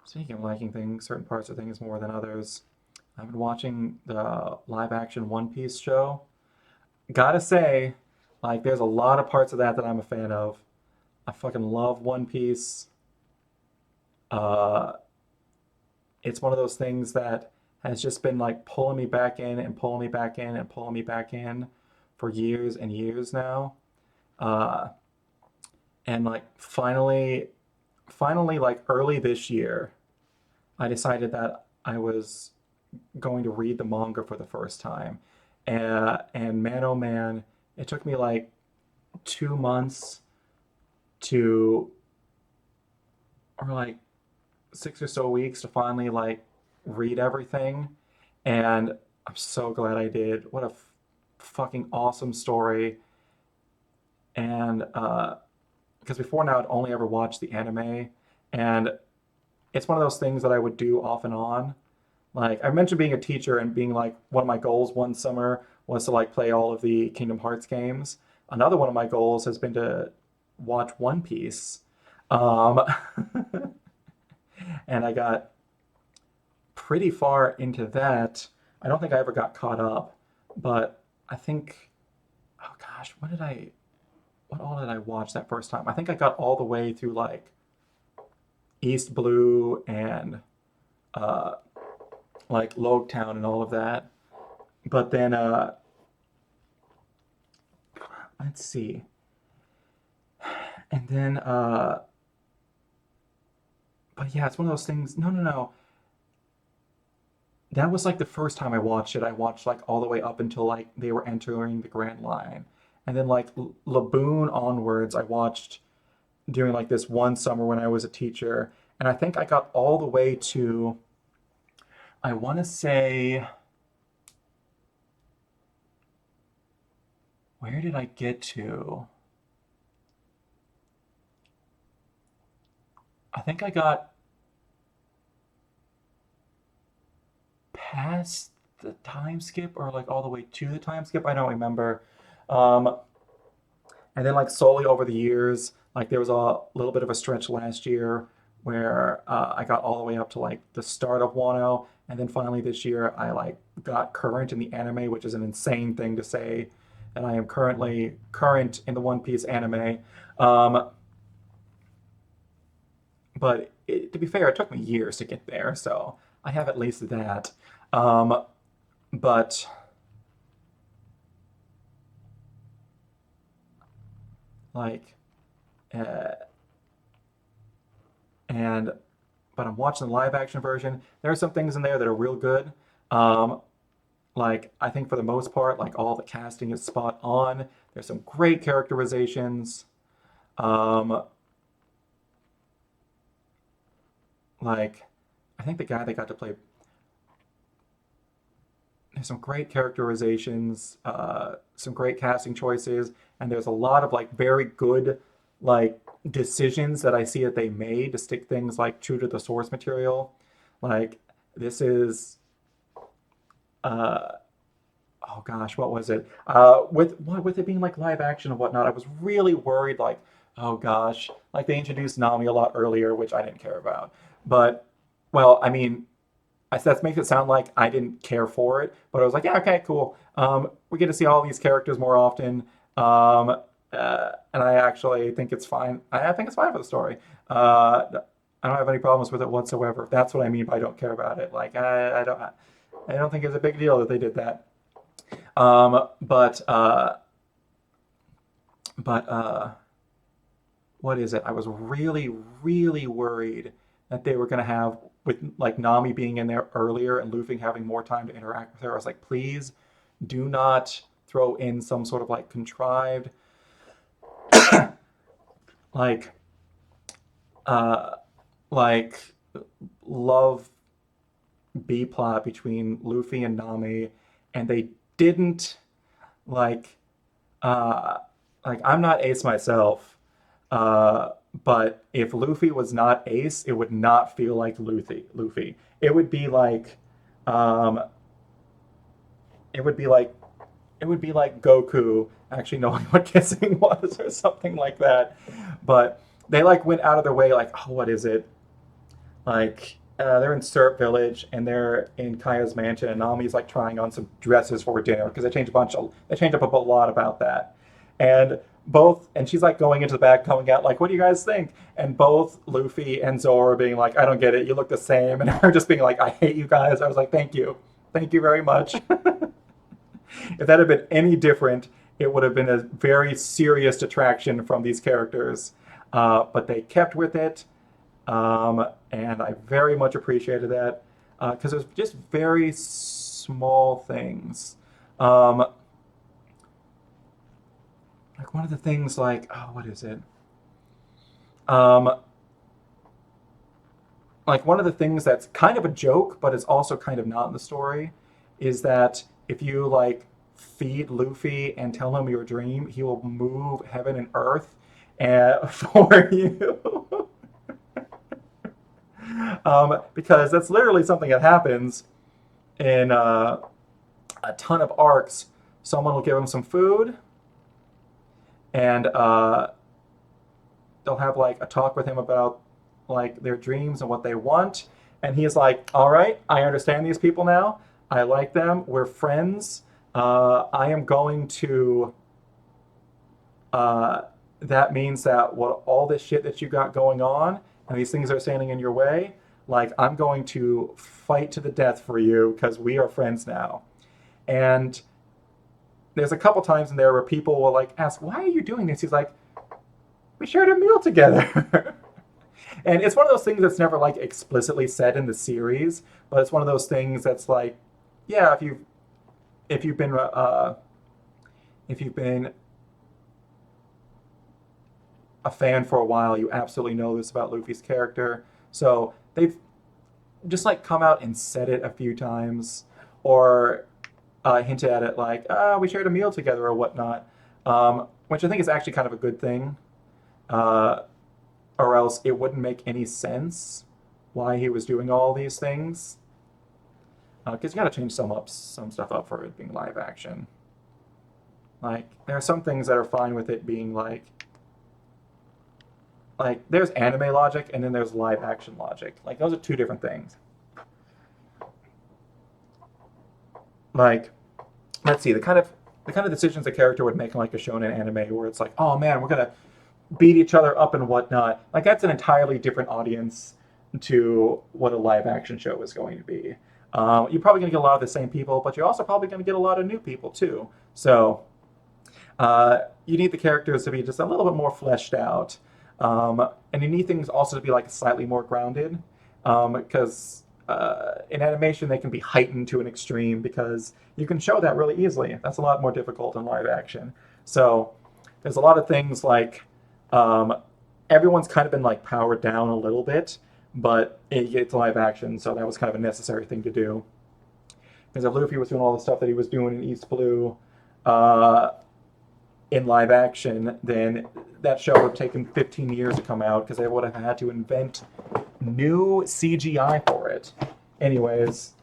Speaking of liking things, certain parts of things more than others, I've been watching the live action One Piece show. Gotta say, like, there's a lot of parts of that that I'm a fan of. I fucking love One Piece. Uh, it's one of those things that has just been like pulling me back in and pulling me back in and pulling me back in for years and years now. Uh, and like finally, like early this year, I decided that I was going to read the manga for the first time. And man, oh man, it took me like 2 months to, or like 6 or so weeks to finally like read everything. And I'm so glad I did. What a fucking awesome story. And because before now I'd only ever watched the anime, and it's one of those things that I would do off and on. Like I mentioned being a teacher and being like one of my goals one summer was to like play all of the Kingdom Hearts games. Another one of my goals has been to watch One Piece. Um, and I got pretty far into that. I don't think I ever got caught up, but I think, oh gosh, what all did I watch that first time? I think I got all the way through like East Blue and uh, like Logtown and all of that. But then, let's see. And then, but yeah, it's one of those things. No, no, no. That was like the first time I watched it. I watched like all the way up until like they were entering the Grand Line. And then like Laboon onwards, I watched during like this one summer when I was a teacher. And I think I got all the way to, I want to say, where did I get to? I think I got past the time skip or like all the way to the time skip. I don't remember. Um, and then like slowly over the years, like there was a little bit of a stretch last year where I got all the way up to like the start of Wano, and then finally this year I like got current in the anime, which is an insane thing to say that I am currently current in the One Piece anime. Um, but to be fair, it took me years to get there, so I have at least that. Um, but like, uh, and but I'm watching the live action version. There are some things in there that are real good. Um, like I think for the most part, like all the casting is spot on. There's some great characterizations. Um, like I think the guy that got to play, there's some great characterizations, some great casting choices, and there's a lot of like very good like decisions that I see that they made to stick things like true to the source material. Like this is uh, oh gosh, what was it? With it being like live action and whatnot, I was really worried like, oh gosh, like they introduced Nami a lot earlier, which I didn't care about. But well, I mean, that makes it sound like I didn't care for it, but I was like, yeah, okay, cool. We get to see all these characters more often, and I actually think it's fine. I think it's fine for the story. I don't have any problems with it whatsoever. That's what I mean by I don't care about it. Like I don't think it's a big deal that they did that. Um, but uh, but what is it? I was really, really worried that they were going to have with like Nami being in there earlier and Luffy having more time to interact with her. I was like, please do not throw in some sort of like contrived like uh like love B plot between Luffy and Nami, and they didn't like uh like I'm not Ace myself. Uh, but if Luffy was not Ace, it would not feel like Luffy. It would be like, um, it would be like Goku actually knowing what kissing was or something like that. But they like went out of their way, like, oh, what is it? Like they're in Syrup Village and they're in Kaya's mansion, and Nami's like trying on some dresses for dinner because they change up a lot about that, and and she's like going into the back, coming out like, "What do you guys think?" And both Luffy and Zoro being like, "I don't get it. You look the same," and her just being like, "I hate you guys." I was like, thank you very much." If that had been any different, it would have been a very serious detraction from these characters. But they kept with it, and I very much appreciated that because it was just very small things. Um, like one of the things, like, oh, what is it? Um, like one of the things that's kind of a joke, but it's also kind of not in the story, is that if you like feed Luffy and tell him your dream, he will move heaven and earth for you. Because that's literally something that happens in a ton of arcs. Someone will give him some food, and they'll have like a talk with him about like their dreams and what they want. And he's like, "All right, I understand these people now. I like them. We're friends. I am going to. Uh, that means that what all this shit that you got going on and these things are standing in your way. Like I'm going to fight to the death for you because we are friends now." And there's a couple times in there where people will like ask, "Why are you doing this?" He's like, "We shared a meal together." And it's one of those things that's never like explicitly said in the series, but it's one of those things that's like, yeah, if you've been if you've been a fan for a while, you absolutely know this about Luffy's character. So they've just like come out and said it a few times, or hinted at it like, we shared a meal together or whatnot, which I think is actually kind of a good thing. Uh, or else it wouldn't make any sense why he was doing all these things. Because you got to change some stuff up for it being live action. Like there are some things that are fine with it being like there's anime logic and then there's live action logic. Like those are two different things. Like let's see the kind of decisions a character would make in like a shonen anime where it's like, oh man, we're gonna beat each other up and whatnot. Like that's an entirely different audience to what a live action show is going to be. You're probably going to get a lot of the same people, but you're also probably going to get a lot of new people too. So you need the characters to be just a little bit more fleshed out, and you need things also to be like slightly more grounded, because in animation they can be heightened to an extreme because you can show that really easily. That's a lot more difficult in live action. So there's a lot of things like um, everyone's kind of been like powered down a little bit, but it gets live action, so that was kind of a necessary thing to do. Because if Luffy was doing all the stuff that he was doing in East Blue uh, in live action, then that show would have taken 15 years to come out because they would have had to invent new CGI for it. Anyways,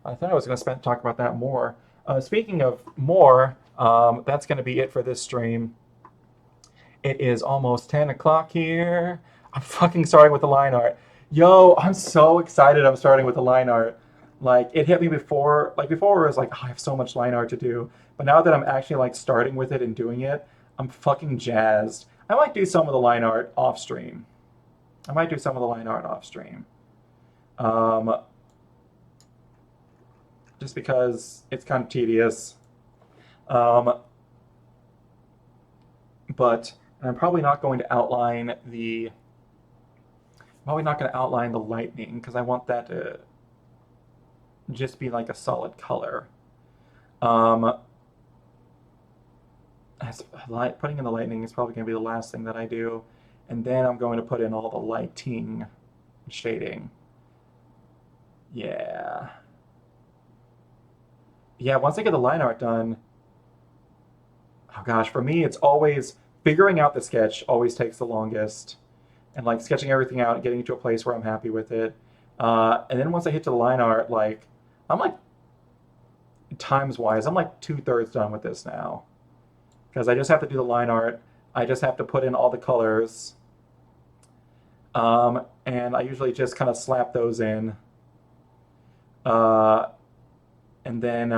I thought I was going to talk about that more. Speaking of more, that's going to be it for this stream. It is almost 10 o'clock here. I'm fucking starting with the line art. Yo, I'm so excited I'm starting with the line art. Like, it hit me before, like before it was like, oh, I have so much line art to do. But now that I'm actually like starting with it and doing it, I'm fucking jazzed. I might do some of the line art off stream. I might do some of the line art off stream. Um, just because it's kind of tedious. Um, but I'm probably not going to outline the lightning because I want that to just be like a solid color. Um, putting in the lightning is probably going to be the last thing that I do, and then I'm going to put in all the lighting shading. Yeah. Yeah, once I get the line art done, oh gosh, for me it's always figuring out the sketch always takes the longest, and like sketching everything out and getting to a place where I'm happy with it. And then once I hit to the line art, like I'm like times-wise, I'm like 2/3 done with this now. Because I just have to do the line art. I just have to put in all the colors. And I usually just kind of slap those in. Uh, and then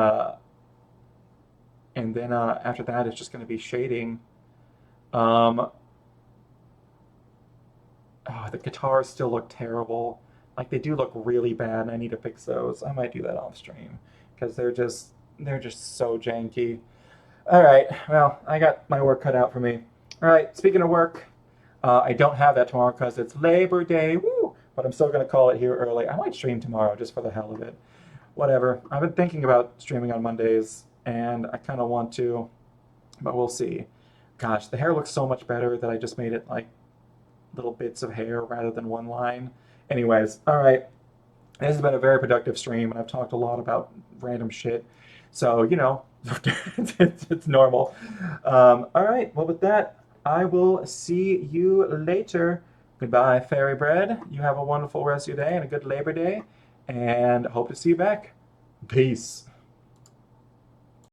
after that, it's just going to be shading. Um, oh, the guitars still look terrible. Like they do look really bad, and I need to fix those. I might do that off stream because they're just so janky. All right, well, I got my work cut out for me. All right, speaking of work, I don't have that tomorrow because it's Labor Day. Woo! But I'm still gonna call it here early. I might stream tomorrow just for the hell of it. Whatever. I've been thinking about streaming on Mondays, and I kind of want to, but we'll see. Gosh, the hair looks so much better that I just made it like little bits of hair rather than one line. Anyways, all right. This has been a very productive stream, and I've talked a lot about random shit. So, it's normal. All right. Well, with that, I will see you later. Goodbye, Fairy Bread. You have a wonderful rest of your day and a good Labor Day, and hope to see you back. Peace.